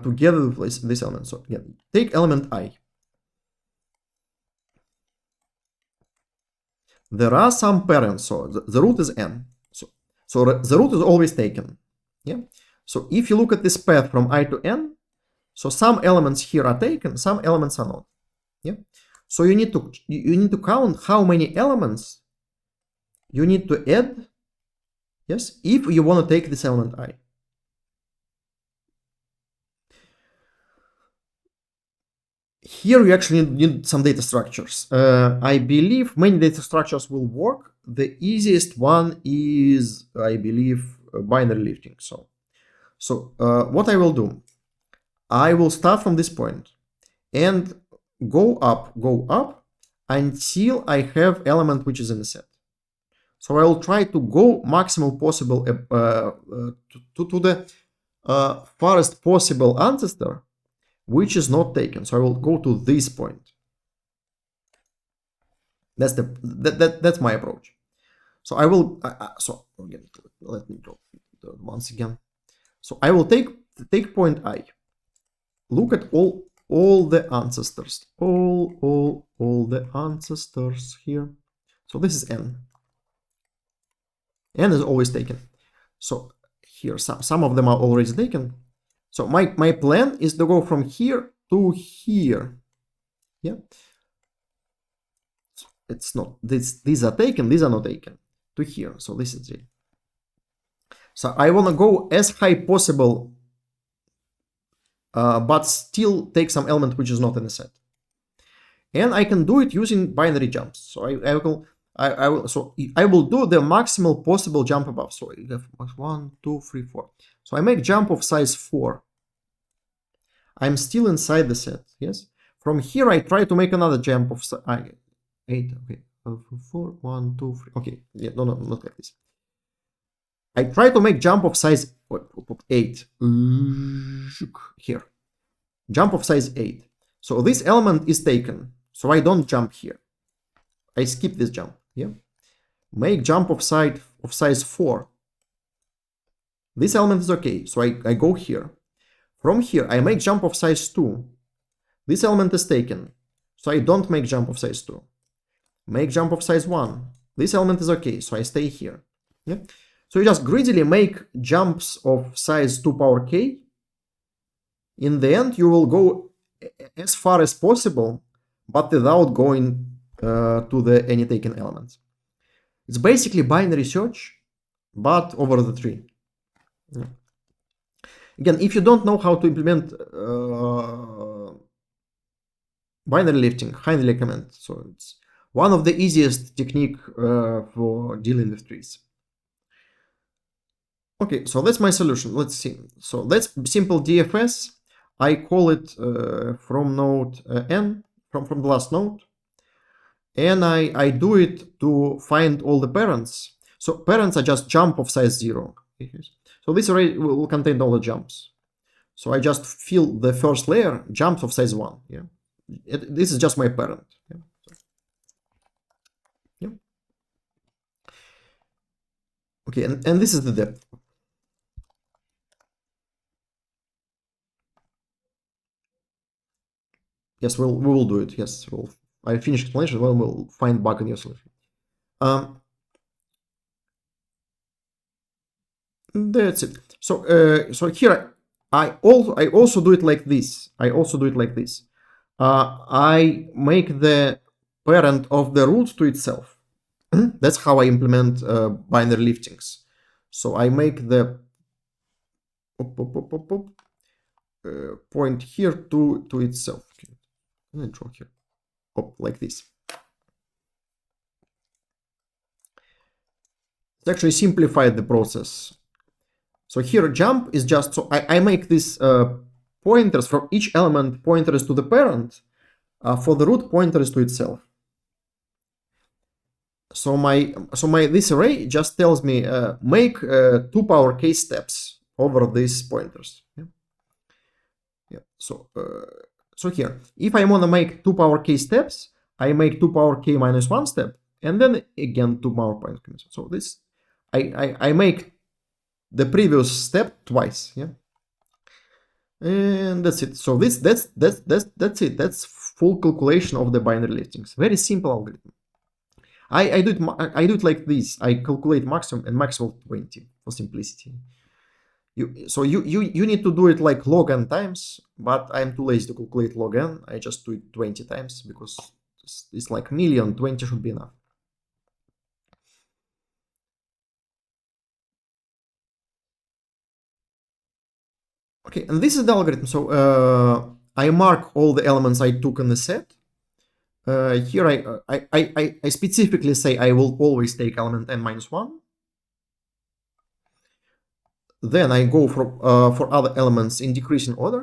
together with this element. So again, take element I. There are some parents, so the root is n. So the root is always taken. Yeah. So if you look at this path from I to n, so some elements here are taken, some elements are not. Yeah. So you need to count how many elements you need to add. Yes, if you want to take this element I. here you actually need some data structures. I believe many data structures will work. The easiest one is, I believe, binary lifting. So what I will do, I will start from this point and go up until I have element which is in the set. So I will try to go maximum possible to the farthest possible ancestor which is not taken. So I will go to this point. That's my approach. So I will so again, let me draw once again. So I will take point I. Look at all the ancestors, all the ancestors here. So this is n. N is always taken. So here some of them are already taken. So my plan is to go from here to here. Yeah. So it's not these are taken, these are not taken. To here. So this is it. So I want to go as high possible, but still take some element which is not in the set. And I can do it using binary jumps. So I will do the maximal possible jump above. So you have 1, 2, 3, 4. So I make jump of size 4. I'm still inside the set. Yes. From here I try to make another jump of 8. Okay. 4, 1, 2, 3. Okay. Yeah. No, not like this. I try to make jump of size 8. Here. Jump of size 8. So this element is taken. So I don't jump here. I skip this jump. Yeah. Make jump of size 4. This element is okay. So I go here. From here, I make jump of size 2. This element is taken. So I don't make jump of size 2. Make jump of size 1. This element is okay. So I stay here. Yeah. So you just greedily make jumps of size 2 power k. In the end, you will go as far as possible, but without going to the any taken elements. It's basically binary search, but over the tree. Yeah. Again, if you don't know how to implement binary lifting, highly recommend. So it's one of the easiest technique for dealing with trees. Okay, so that's my solution. Let's see. So that's simple DFS. I call it from node n, from the last node. And I do it to find all the parents. So parents are just jump of size 0. So this array will contain all the jumps. So I just fill the first layer, jumps of size 1. Yeah, this is just my parent. Yeah. Yeah. Okay, and this is the depth. Yes, we will do it. Yes, I finish explanation. We'll find bug in your solution. That's it. So so here I also do it like this. I make the parent of the root to itself. That's how I implement binary liftings. So I make the point here to itself. Okay. And I draw here, like this. It's actually simplified the process. So here jump is just, so I make these pointers from each element pointers to the parent, for the root pointers to itself. So this array just tells me make 2 power k steps over these pointers. Yeah. Yeah. So here, if I want to make 2 power k steps, I make 2 power k minus 1 step, and then again 2 power k. So this I make the previous step twice. Yeah. And that's it. So that's it. That's full calculation of the binary liftings. Very simple algorithm. I do it like this. I calculate maximum and maximal 20 for simplicity. You need to do it like log n times, but I'm too lazy to calculate log n. I just do it 20 times because it's like million. 20 should be enough. Okay, and this is the algorithm. So I mark all the elements I took in the set. Here I specifically say I will always take element n minus 1. Then I go for other elements in decreasing order.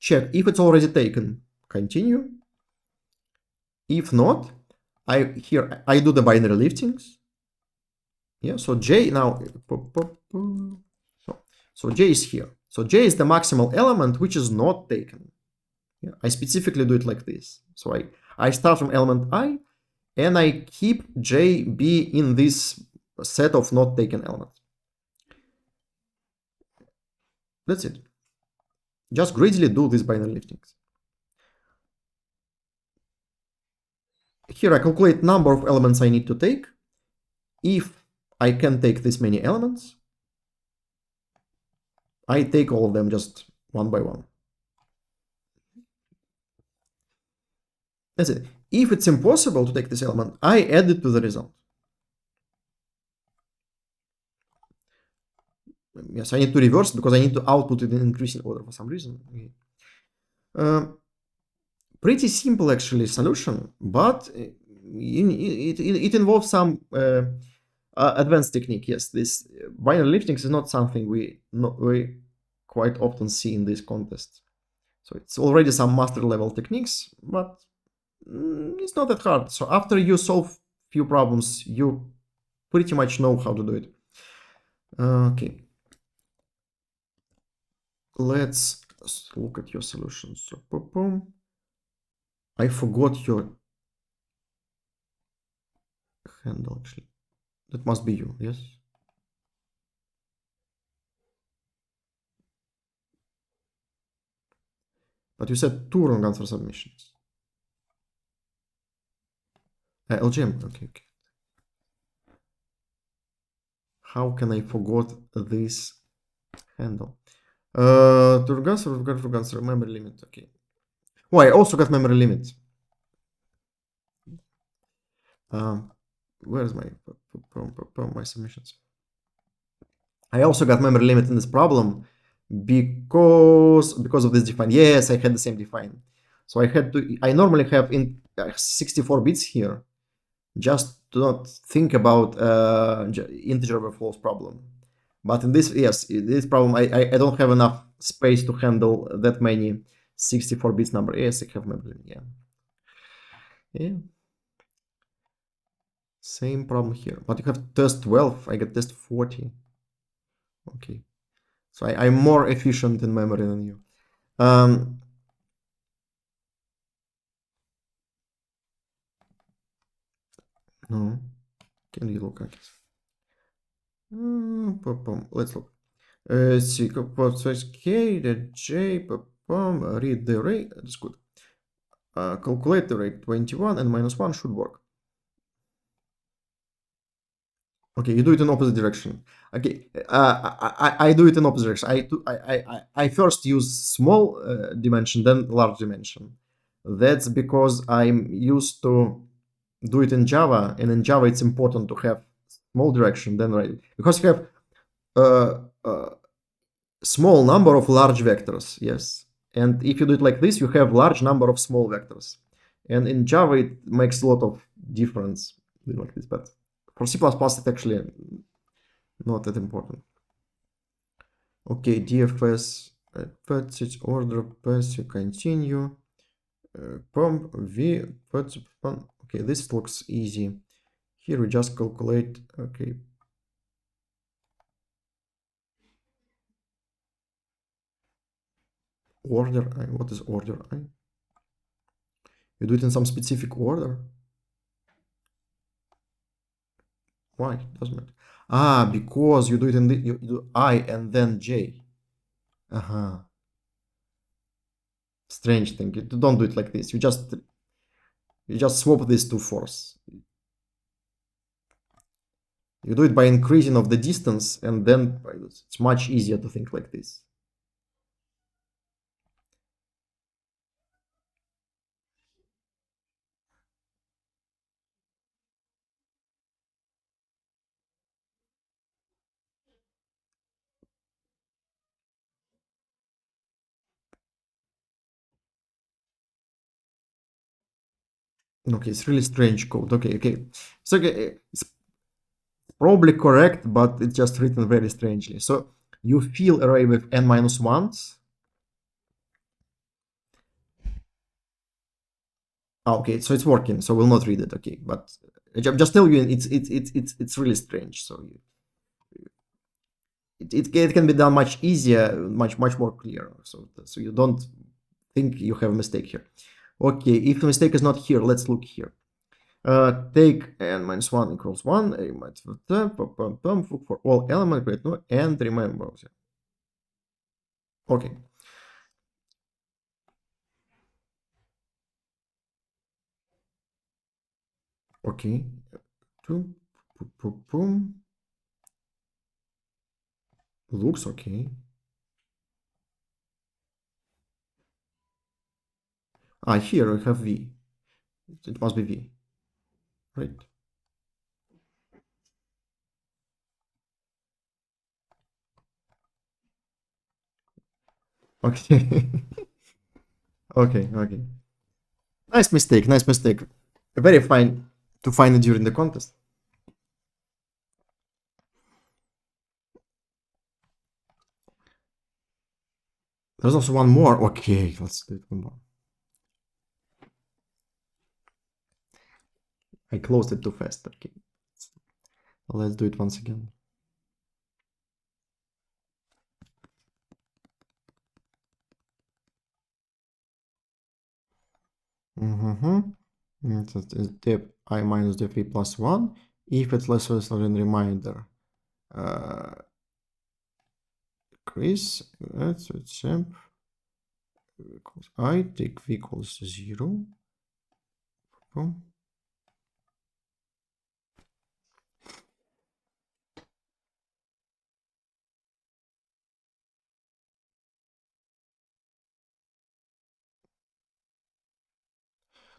Check if it's already taken. Continue. If not, I do the binary liftings. Yeah, so J now, so J is here. So J is the maximal element which is not taken. Yeah, I specifically do it like this. So I start from element I and I keep J, B in this set of not taken elements. That's it. Just greedily do these binary liftings. Here I calculate number of elements I need to take. If I can take this many elements, I take all of them just one by one. That's it. If it's impossible to take this element, I add it to the result. Yes, I need to reverse it because I need to output it in increasing order for some reason. Pretty simple actually solution, but it involves some advanced technique. Yes, this binary liftings is not something we quite often see in this contest. So it's already some master level techniques, but it's not that hard. So after you solve few problems, you pretty much know how to do it. Okay. Let's look at your solutions. I forgot your handle actually. That must be you, yes? But you said two wrong answer submissions. LGM, okay. How can I forgot this handle? To answer, memory limit, okay. Oh, I also got memory limit. Where's my submissions? I also got memory limit in this problem because of this define. Yes, I had the same define. So I normally have in 64 bits here, just to not think about integer overflows problem. But in this, yes, this problem, I don't have enough space to handle that many 64 bits number. Yes, I have memory, yeah. Yeah. Same problem here. But you have test 12, I get test 40. Okay. So I'm more efficient in memory than you. No. Can you look at it? Let's look. See, K, the J, read the array. That's good. Calculate the rate 21 and minus 1 should work. Okay, you do it in opposite direction. Okay, I do it in opposite direction. I first use small dimension, then large dimension. That's because I'm used to do it in Java, and in Java it's important to have small direction, then right, because you have small number of large vectors, yes. And if you do it like this, you have large number of small vectors. And in Java, it makes a lot of difference like this, but for C++, it's actually not that important. Okay, DFS, passage order, passage, continue, pump, V, okay, this looks easy. Here we just calculate, okay. Order I, what is order I? You do it in some specific order? Why? Doesn't matter. Ah, because you do it in the, you do I and then J. Uh-huh. Strange thing. You don't do it like this. You just swap these two force. You do it by increasing of the distance, and then it's much easier to think like this. Okay, it's really strange code. Okay. So okay, it's probably correct, but it's just written very strangely. So you fill array with n minus ones. Okay, so it's working. So we'll not read it. Okay, but just tell you it's really strange. So it can be done much easier, much more clear. So you don't think you have a mistake here. Okay, if the mistake is not here, let's look here. Take n minus 1 equals 1, look for all elements, great, no, and remember. Okay. Okay. Looks okay. Here I have V. It must be V, right? Okay. Okay. Nice mistake. Very fine to find it during the contest. There's also one more. Okay, let's do it one more. I closed it too fast. Okay. Let's do it once again. Def I minus def v plus 1 if it's less than reminder. Increase, that's temp equals I, take v equals 0. Boom.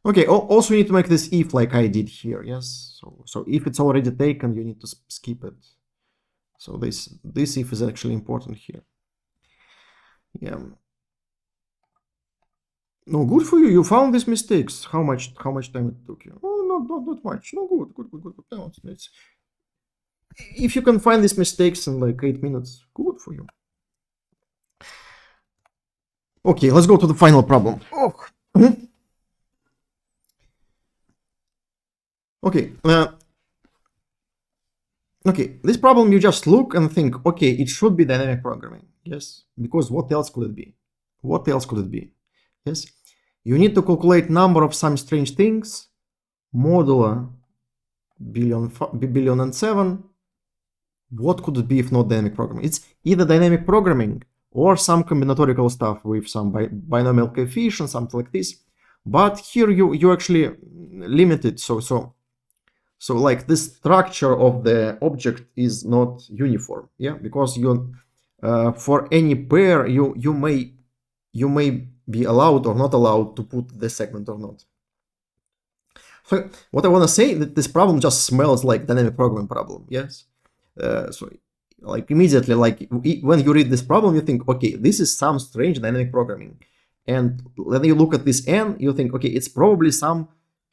Okay, also you need to make this if like I did here, yes? So if it's already taken, you need to skip it. So this if is actually important here. Yeah. No, good for you. You found these mistakes. How much time it took you? Oh, not much. No, good. No, it's, if you can find these mistakes in like 8 minutes, good for you. Okay, let's go to the final problem. Oh. Okay. Okay, this problem you just look and think, okay, it should be dynamic programming. Yes, because what else could it be? What else could it be? Yes, you need to calculate number of some strange things, modular billion and 7. What could it be if not dynamic programming? It's either dynamic programming or some combinatorial stuff with some binomial coefficient, something like this. But here you actually limit it. So like this structure of the object is not uniform, yeah, because you for any pair you may be allowed or not allowed to put the segment or not. So what I want to say that this problem just smells like dynamic programming problem, yes. So like immediately, like when you read this problem, you think, okay, this is some strange dynamic programming, and when you look at this n, you think, okay, it's probably some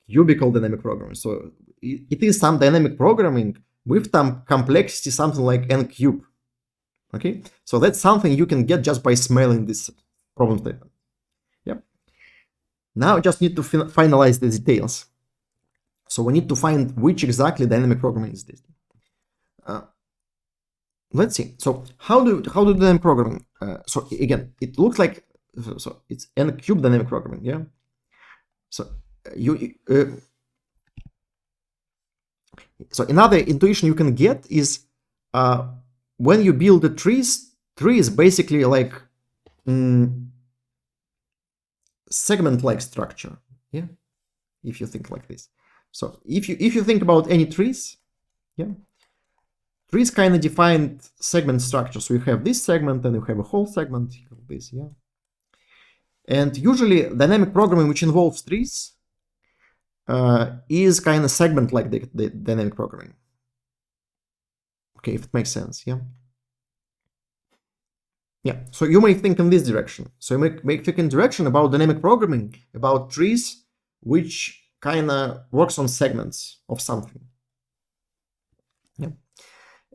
cubical dynamic programming. So it is some dynamic programming with some complexity, something like n cube. Okay, so that's something you can get just by smelling this problem statement. Yep. Now just need to finalize the details. So we need to find which exactly dynamic programming is this. Let's see. So how do dynamic programming? So again, it looks like so it's n cube dynamic programming. Yeah. So so another intuition you can get is when you build the tree is basically like segment-like structure. Yeah, if you think like this. So if you think about any trees, yeah, trees kind of defined segment structure. So you have this segment and you have a whole segment of this, yeah. And usually dynamic programming which involves trees is kind of segment like the dynamic programming. Okay, if it makes sense, yeah. Yeah, so you may think in this direction. So you may think in direction about dynamic programming, about trees which kind of works on segments of something. Yeah.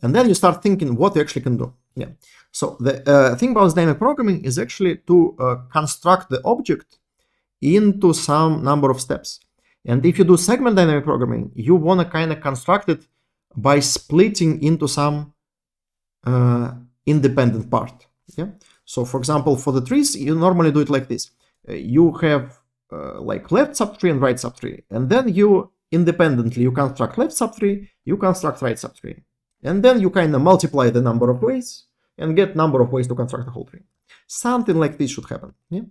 And then you start thinking what you actually can do. Yeah. So the thing about dynamic programming is actually to construct the object into some number of steps. And if you do segment dynamic programming, you want to kind of construct it by splitting into some independent part. Yeah. So for example, for the trees, you normally do it like this. You have like left subtree and right subtree, and then you independently you construct left subtree, you construct right subtree, and then you kind of multiply the number of ways and get number of ways to construct the whole tree. Something like this should happen. Yeah.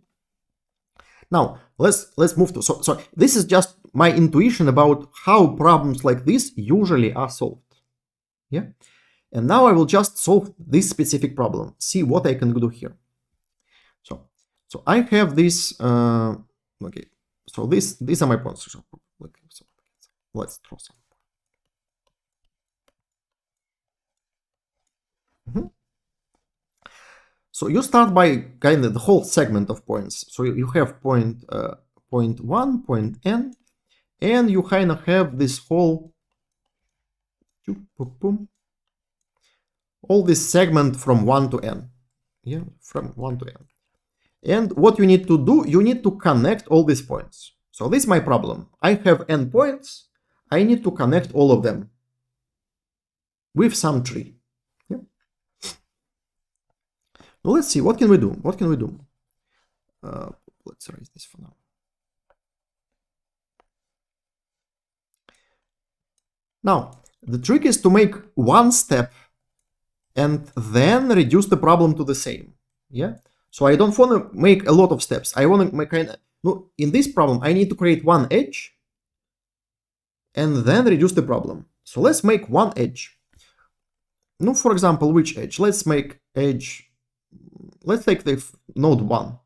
Now let's move to so this is just my intuition about how problems like this usually are solved. Yeah. And now I will just solve this specific problem, see what I can do here. So I have this, okay, so these are my points. Okay, so let's draw some. So you start by kind of the whole segment of points. So you have point 1, point n, and you kind of have this whole all this segment from 1 to n. Yeah, from 1 to n. And what you need to do, you need to connect all these points. So this is my problem. I have n points. I need to connect all of them with some tree. Yeah. Now let's see, what can we do? What can we do? Let's erase this for now. Now, the trick is to make one step and then reduce the problem to the same. Yeah. So I don't want to make a lot of steps. I want to make kind of, no, in this problem, I need to create one edge and then reduce the problem. So let's make one edge. No, for example, which edge? Let's make edge, let's take the node 1.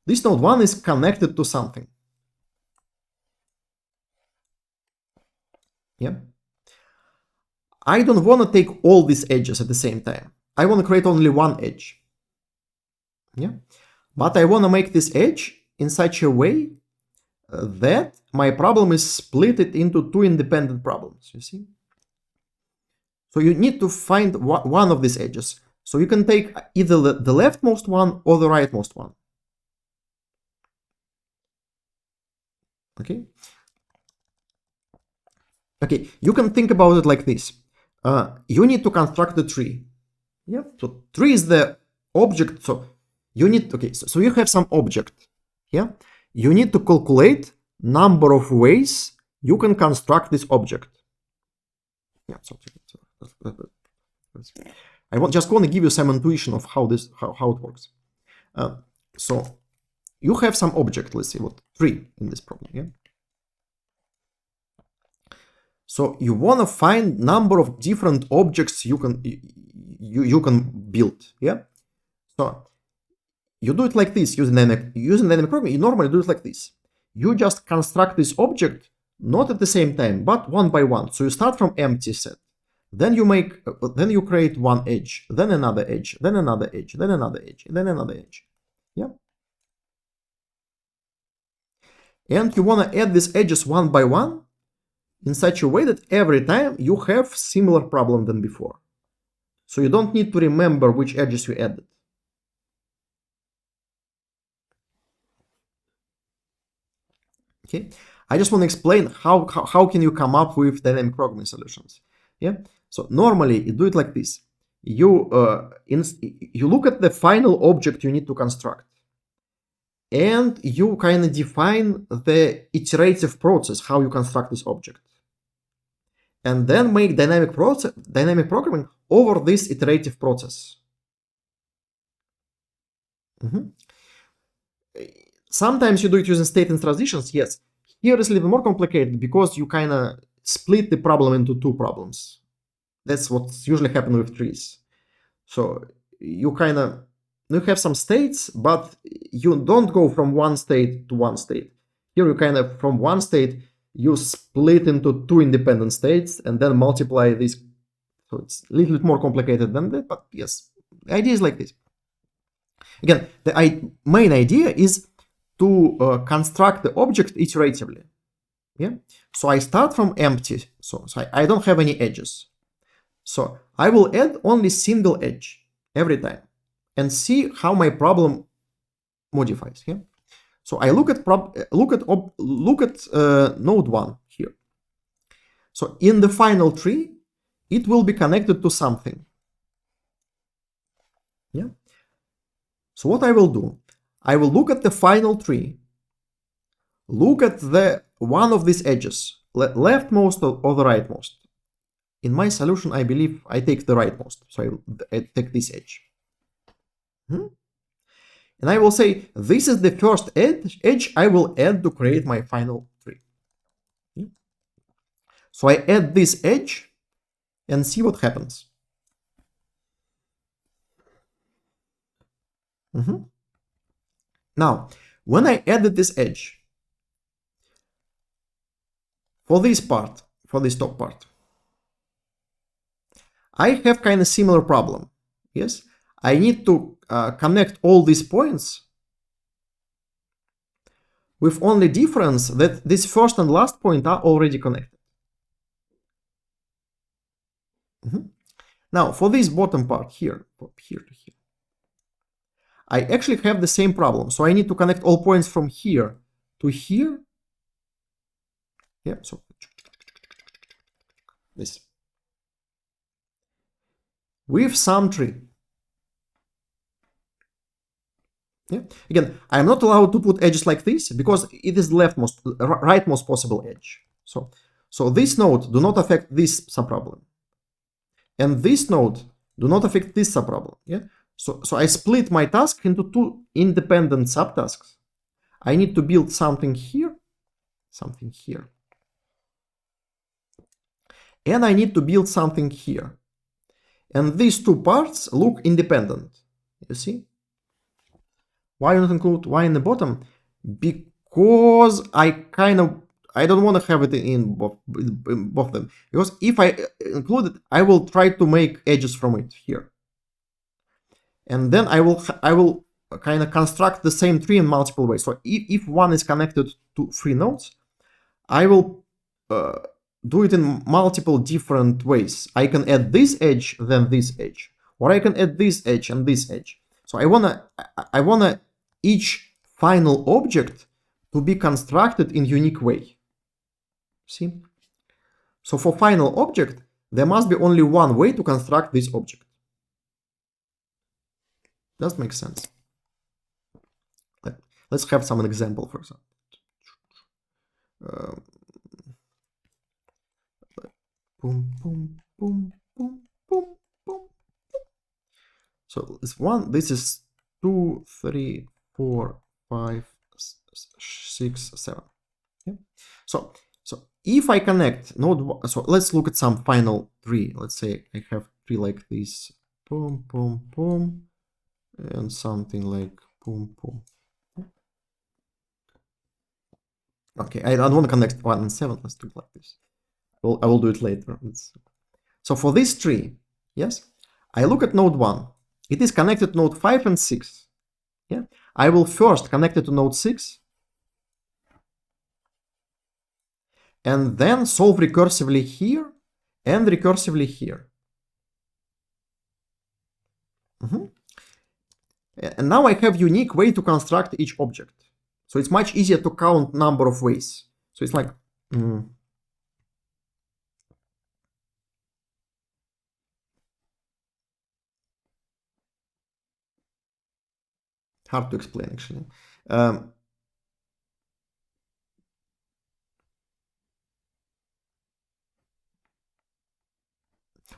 This node 1 is connected to something. Yeah. I don't want to take all these edges at the same time. I want to create only one edge. Yeah, but I want to make this edge in such a way that my problem is split it into two independent problems, you see? So you need to find one of these edges. So you can take either the leftmost one or the rightmost one. Okay? Okay, you can think about it like this. You need to construct a tree. Yeah, so tree is the object, so you need, okay, so you have some object, yeah? You need to calculate number of ways you can construct this object. Yeah, so I just want to give you some intuition of how this, how it works. So you have some object, let's see what, 3 in this problem, yeah? So you want to find number of different objects you can build, yeah? So you do it like this using dynamic programming. You normally do it like this. You just construct this object not at the same time, but one by one. So you start from empty set. Then you create one edge, then another edge, then another edge, then another edge, then another edge. Yeah. And you want to add these edges one by one in such a way that every time you have similar problem than before. So you don't need to remember which edges you added. Okay, I just want to explain how can you come up with dynamic programming solutions. Yeah, so normally you do it like this. You look at the final object you need to construct, and you kind of define the iterative process how you construct this object, and then make dynamic programming over this iterative process. Sometimes you do it using state and transitions, yes. Here it's a little more complicated because you kind of split the problem into two problems. That's what's usually happening with trees. So you have some states, but you don't go from one state to one state. Here you kind of, from one state, you split into two independent states and then multiply this. So it's a little bit more complicated than that, but yes, the idea is like this. Again, the main idea is to construct the object iteratively. Yeah. So I start from empty. So I don't have any edges. So I will add only single edge every time and see how my problem modifies. Yeah. So I look at node 1 here. So in the final tree, it will be connected to something. Yeah. So what I will do, I will look at the final tree, look at the one of these edges, leftmost or the rightmost. In my solution, I believe I take the rightmost, so I take this edge. And I will say, this is the first edge I will add to create my final tree. So I add this edge and see what happens. Now, when I added this edge, for this part, for this top part, I have kind of similar problem. Yes, I need to connect all these points with only difference that this first and last point are already connected. Now, for this bottom part here, from here to here, I actually have the same problem. So I need to connect all points from here to here. Yeah, so this. With some tree. Yeah. Again, I'm not allowed to put edges like this because it is leftmost, rightmost possible edge. So this node do not affect this subproblem. And this node do not affect this subproblem. Yeah. So I split my task into two independent subtasks. I need to build something here, and I need to build something here. And these two parts look independent. You see? Why not include y in the bottom? Because I don't want to have it in both of them. Because if I include it, I will try to make edges from it here. And then I will kind of construct the same tree in multiple ways. So if one is connected to 3 nodes, I will do it in multiple different ways. I can add this edge, then this edge, or I can add this edge and this edge. So I wanna each final object to be constructed in unique way. See? So for final object, there must be only one way to construct this object. Does make sense? Let's have some example, for example. Boom, boom, boom, boom, boom, boom. So this is 2, 3, 4, 5, 6, 7. Yeah. So if I connect node, so let's look at some final tree. Let's say I have tree like this, boom, boom, boom, and something like boom, boom. Okay, I don't want to connect 1 and 7. Let's do it like this. I will do it later. So for this tree, yes, I look at node 1. It is connected to node 5 and 6. Yeah, I will first connect it to node 6 and then solve recursively here and recursively here. And now I have unique way to construct each object. So it's much easier to count number of ways. So it's like hard to explain actually.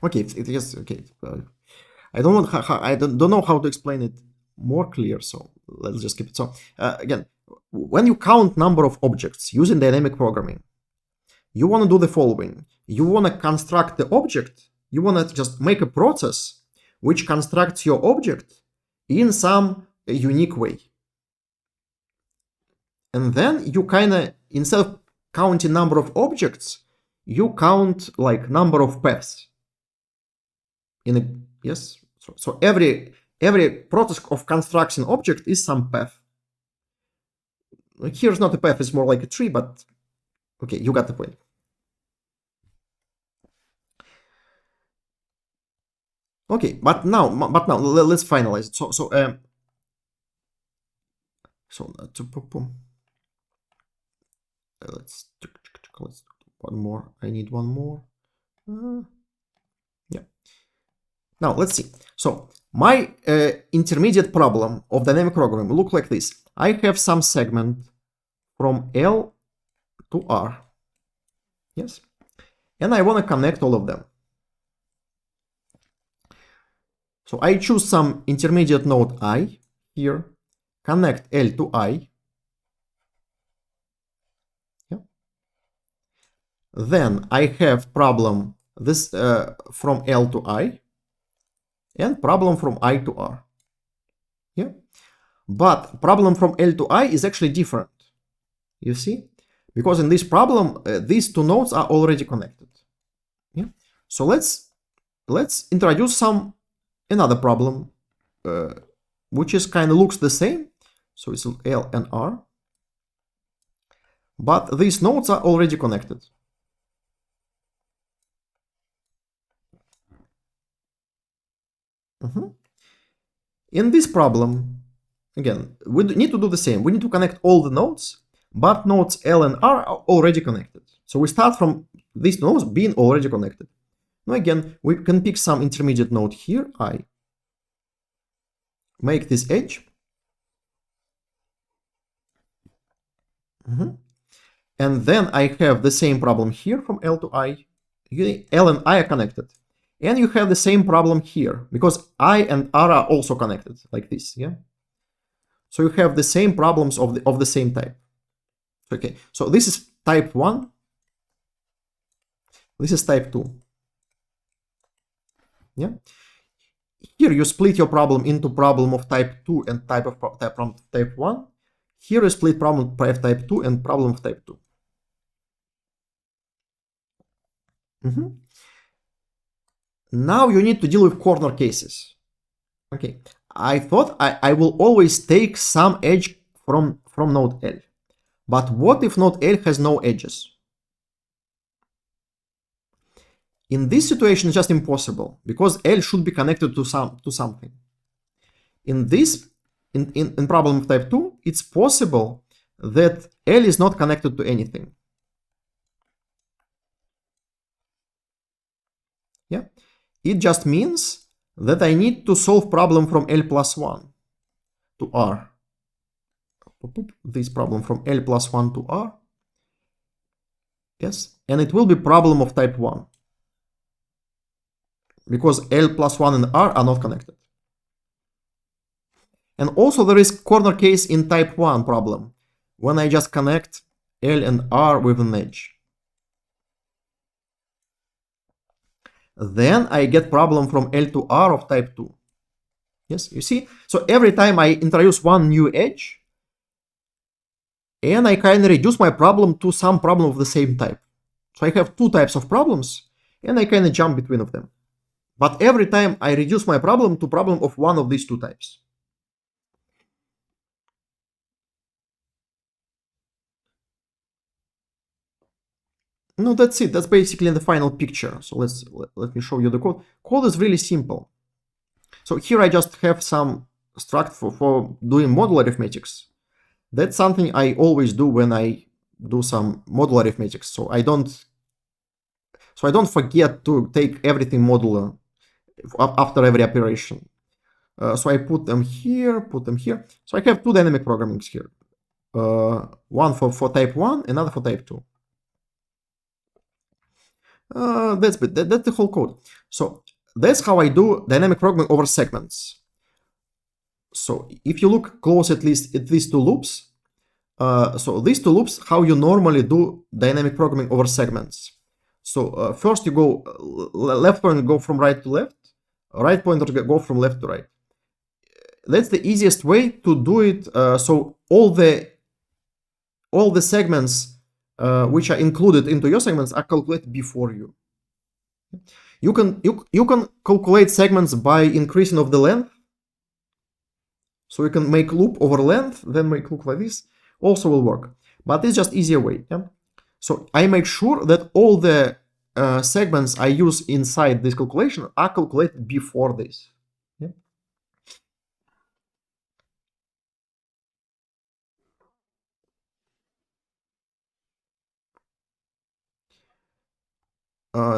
Okay, it is okay. I don't know how to explain it more clear, so let's just keep it. So again, when you count number of objects using dynamic programming, you want to do the following. You want to construct the object. You want to just make a process which constructs your object in some unique way. And then you kind of, instead of counting number of objects, you count like number of paths. Yes. So every process of construction object is some path. Here's not a path, it's more like a tree, but Okay, you got the point. Okay, but now let's finalize it. Let's one more. I need one more. Yeah. Now let's see. So my intermediate problem of dynamic programming look like this. I have some segment from L to R. Yes. And I want to connect all of them. So I choose some intermediate node I here, connect L to I. Yeah. Then I have problem this from L to I and problem from I to R. Yeah. But problem from L to I is actually different. You see? Because in this problem, these two nodes are already connected. Yeah. So let's introduce another problem, which is kind of looks the same. So it's L and R, but these nodes are already connected. In this problem, again, we need to do the same. We need to connect all the nodes, but nodes L and R are already connected. So we start from these nodes being already connected. Now again, we can pick some intermediate node here, I. Make this edge. And then I have the same problem here from L to I. L and I are connected. And you have the same problem here, because I and R are also connected, like this, yeah? So you have the same problems of the same type. Okay, so this is type 1. This is type 2. Yeah? Here you split your problem into problem of type 2 and type 1. Here you split problem of type 2 and problem of type 2. Now you need to deal with corner cases. Okay, I thought I will always take some edge from node L. But what if node L has no edges? In this situation, it's just impossible, because L should be connected to something. In problem of type 2, it's possible that L is not connected to anything. Yeah, it just means that I need to solve problem from L plus 1 to R. This problem from L plus 1 to R. Yes, and it will be problem of type 1. Because L plus 1 and R are not connected. And also there is corner case in type 1 problem, when I just connect L and R with an edge. Then I get problem from L to R of type 2. Yes, you see? So every time I introduce one new edge, and I kind of reduce my problem to some problem of the same type. So I have two types of problems, and I kind of jump between of them. But every time I reduce my problem to problem of one of these two types. No, that's it. That's basically the final picture. So let me show you the code. Code is really simple. So here I just have some struct for doing modular arithmetics. That's something I always do when I do some modular arithmetics. So I don't forget to take everything modular after every operation. So I put them here, So I have two dynamic programmings here. One for type 1, another for type 2. That's the whole code. So that's how I do dynamic programming over segments. So if you look close at least at these two loops, so these two loops, how you normally do dynamic programming over segments. So first you go left pointer go from right to left, right pointer go from left to right. That's the easiest way to do it. So all the segments which are included into your segments are calculated before you. You can calculate segments by increasing of the length. So you can make loop over length, then make loop like this. Also will work, but it's just easier way. Yeah? So I make sure that all the segments I use inside this calculation are calculated before this. Yeah.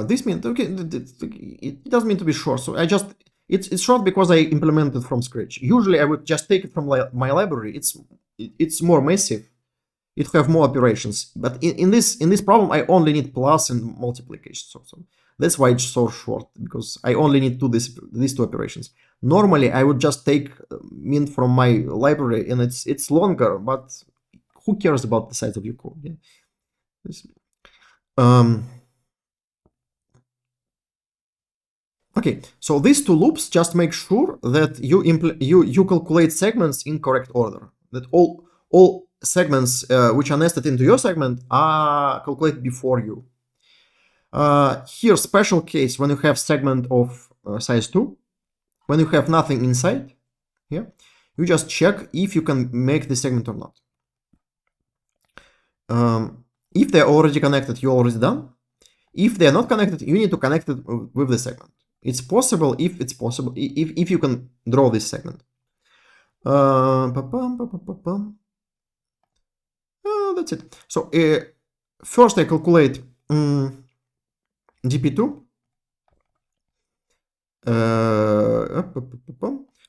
This means, okay, it doesn't mean to be short. So I just, it's short because I implemented from scratch. Usually I would just take it from my library. It's more massive. It have more operations. But in this problem, I only need plus and multiplication. So that's why it's so short, because I only need these two operations. Normally, I would just take min from my library, and it's longer. But who cares about the size of your code? Yeah? Um, Okay, so these two loops just make sure that you calculate segments in correct order. That all segments which are nested into your segment are calculated before you. Here, special case when you have segment of size 2, when you have nothing inside, yeah, you just check if you can make the segment or not. If they're already connected, you're already done. If they're not connected, you need to connect it with the segment. It's possible if you can draw this segment. That's it. So first I calculate dp2.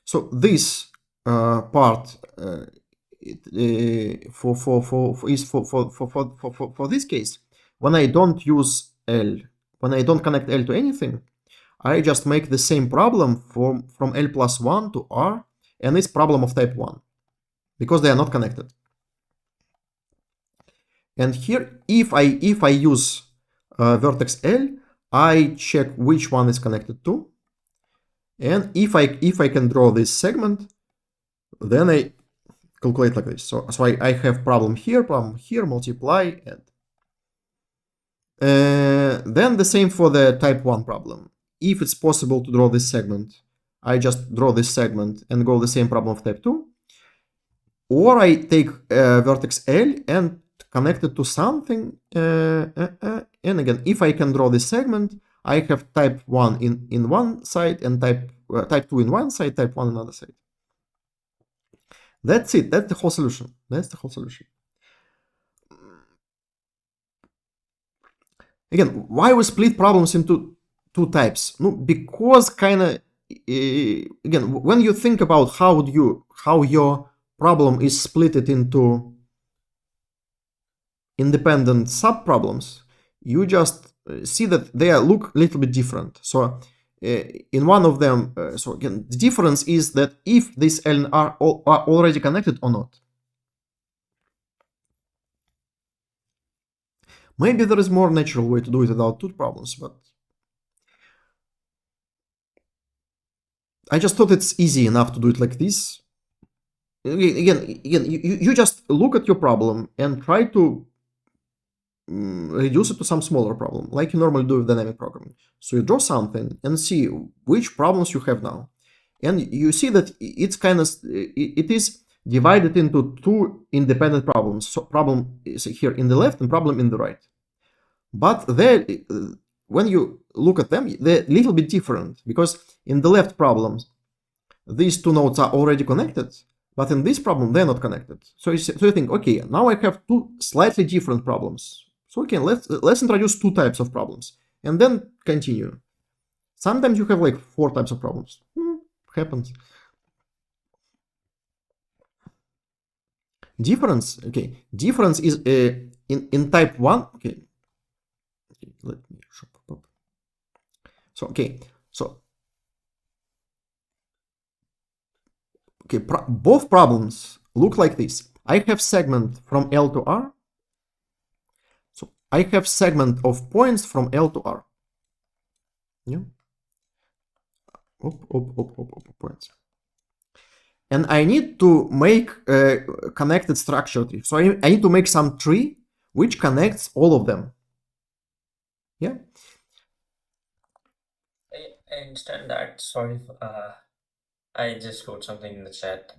So this part for this case, when I don't use L, when I don't connect L to anything, I just make the same problem from L plus 1 to R, and it's problem of type 1, because they are not connected. And here, if I use vertex L, I check which one is connected to, and if I can draw this segment, then I calculate like this. So I have problem here, multiply, and then the same for the type 1 problem. If it's possible to draw this segment, I just draw this segment and go the same problem of type 2. Or I take vertex L and connect it to something. And again, if I can draw this segment, I have type 1 in one side and type 2 in one side, type 1 in another side. That's it. That's the whole solution. That's the whole solution. Again, why we split problems into two types? No, because kind of again, when you think about how your problem is split into independent subproblems, you just see that they look a little bit different. So in one of them, so again, the difference is that if this L and R are already connected or not. Maybe there is more natural way to do it without two problems, but I just thought it's easy enough to do it like this. Again, you just look at your problem and try to reduce it to some smaller problem, like you normally do with dynamic programming. So you draw something and see which problems you have now. And you see that it's kind of, it is divided into two independent problems. So problem is here in the left and problem in the right. But when you look at them, they're a little bit different, because in the left problems, these two nodes are already connected, but in this problem, they're not connected. So you think, okay, now I have two slightly different problems. So okay, let's introduce two types of problems and then continue. Sometimes you have like 4 types of problems. Happens. Difference, okay. Difference is in type 1. Okay, let me show up. So okay, so okay, both problems look like this. I have segment from L to R. So I have segment of points from L to R. Yeah. Points. And I need to make a connected structure tree. So I need to make some tree which connects all of them. Yeah. I understand that. Sorry, I just wrote something in the chat.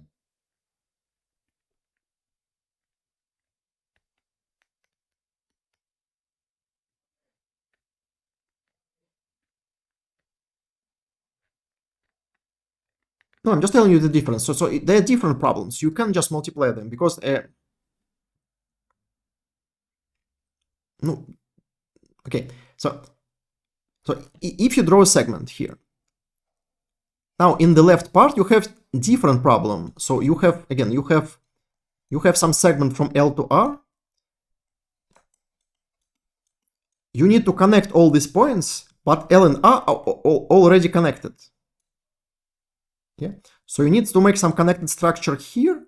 No, I'm just telling you the difference. So they're different problems. You can't just multiply them because no. Okay. So if you draw a segment here, now in the left part you have different problem. So you have again you have some segment from L to R. You need to connect all these points, but L and R are already connected. Yeah. So you need to make some connected structure here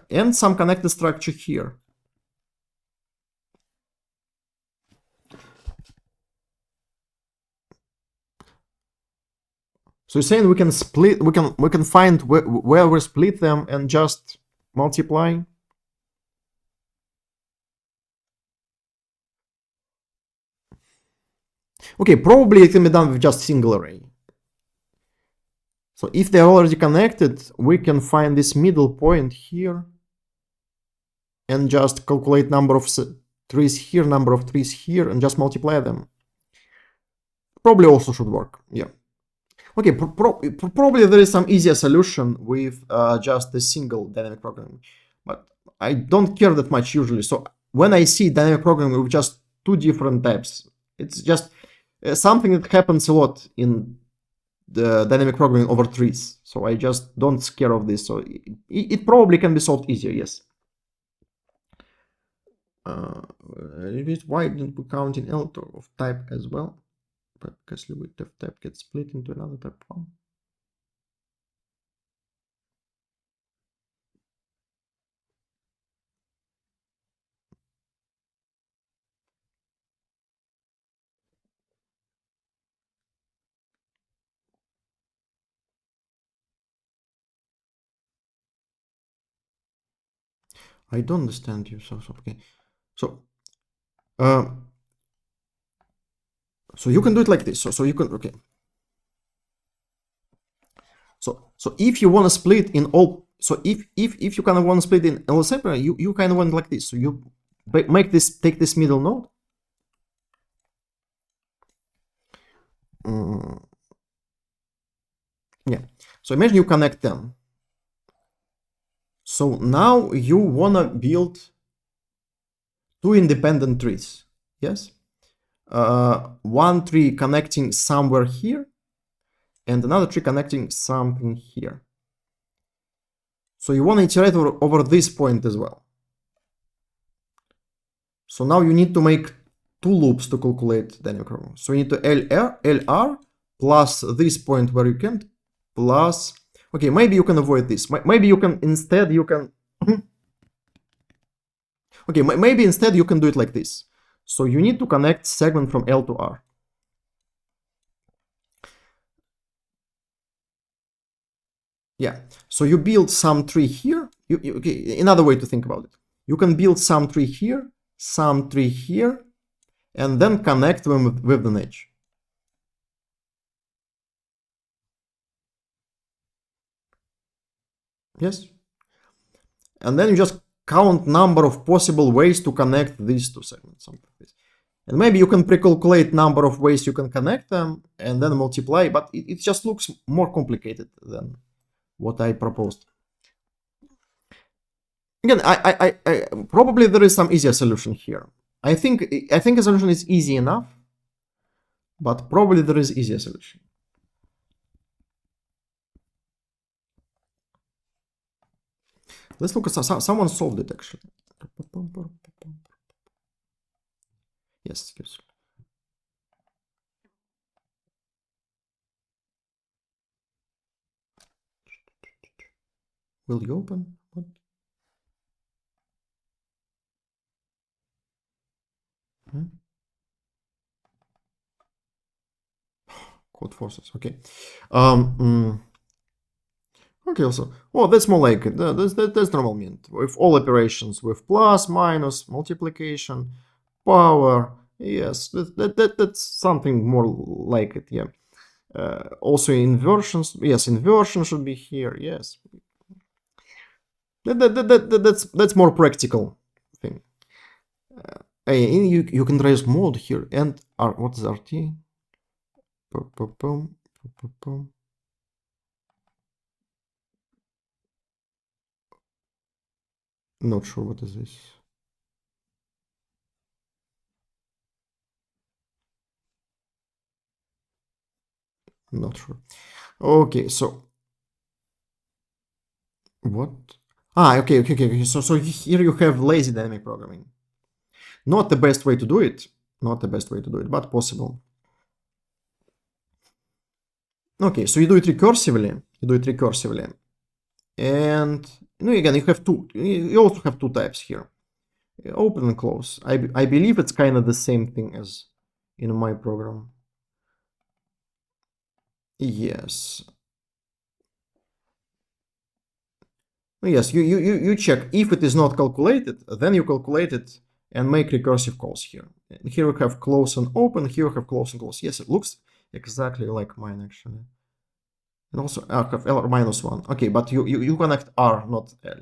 and some connected structure here. So you're saying we can split, we can find where we split them and just multiply. Okay, probably it can be done with just single array. So if they're already connected, we can find this middle point here and just calculate number of trees here, number of trees here, and just multiply them. Probably also should work, yeah. Okay, probably there is some easier solution with just a single dynamic programming, but I don't care that much usually. So when I see dynamic programming with just two different types, it's just something that happens a lot in the dynamic programming over trees. So I just don't scare of this. So it probably can be solved easier, yes. Why didn't we count in L of type as well? Because with type gets split into another type one. I don't understand you. So okay. So you can do it like this. So you can okay. So if you want to split in all, so if you kind of want to split in all separate, you kind of want like this. So you make this, take this middle node. Yeah. So imagine you connect them. So now you wanna build two independent trees. Yes. One tree connecting somewhere here, and another tree connecting something here. So you want to iterate over this point as well. So now you need to make two loops to calculate dynamic programming. So you need to LR plus this point where you can't, plus, okay, maybe you can avoid this. Maybe you can, instead you can, okay, maybe instead you can do it like this. So you need to connect segment from L to R. Yeah, so you build some tree here. Okay, another way to think about it. You can build some tree here, some tree here, and then connect them with an edge. Yes. And then you just count number of possible ways to connect these two segments, something like this. And maybe you can pre-calculate number of ways you can connect them and then multiply, but it just looks more complicated than what I proposed. Again, I probably there is some easier solution here. I think a solution is easy enough, but probably there is easier solution. Let's look at someone solved it actually. Yes. Will you open? What? Code forces. Okay. Okay. Also, oh, that's more like it. That's normal mint with all operations with plus, minus, multiplication, power. Yes, that's something more like it. Yeah. Also inversions. Yes, inversion should be here. Yes. That's more practical thing. You can raise mode here and what is RT? Not sure what is this. Not sure. Okay, so what? Okay. So here you have lazy dynamic programming. Not the best way to do it. Not the best way to do it, but possible. Okay, so you do it recursively. And again, you have two. You also have two types here, open and close. I believe it's kind of the same thing as in my program. Yes. Yes, you check if it is not calculated, then you calculate it and make recursive calls here. And here we have close and open, here we have close and close. Yes, it looks exactly like mine actually. And also I have L minus one. Okay, but you connect R, not L.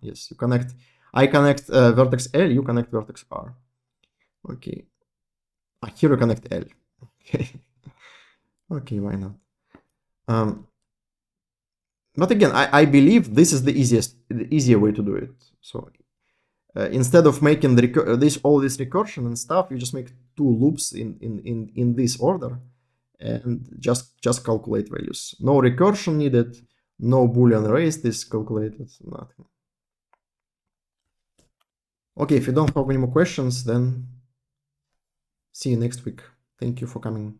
Yes, you connect. I connect vertex L, you connect vertex R. Okay. Here you connect L. Okay. Okay, why not? But again, I believe this is the easier way to do it. So instead of making all this recursion and stuff, you just make two loops in this order and just calculate values. No recursion needed, no Boolean arrays is calculated, nothing. Okay, if you don't have any more questions, then see you next week. Thank you for coming.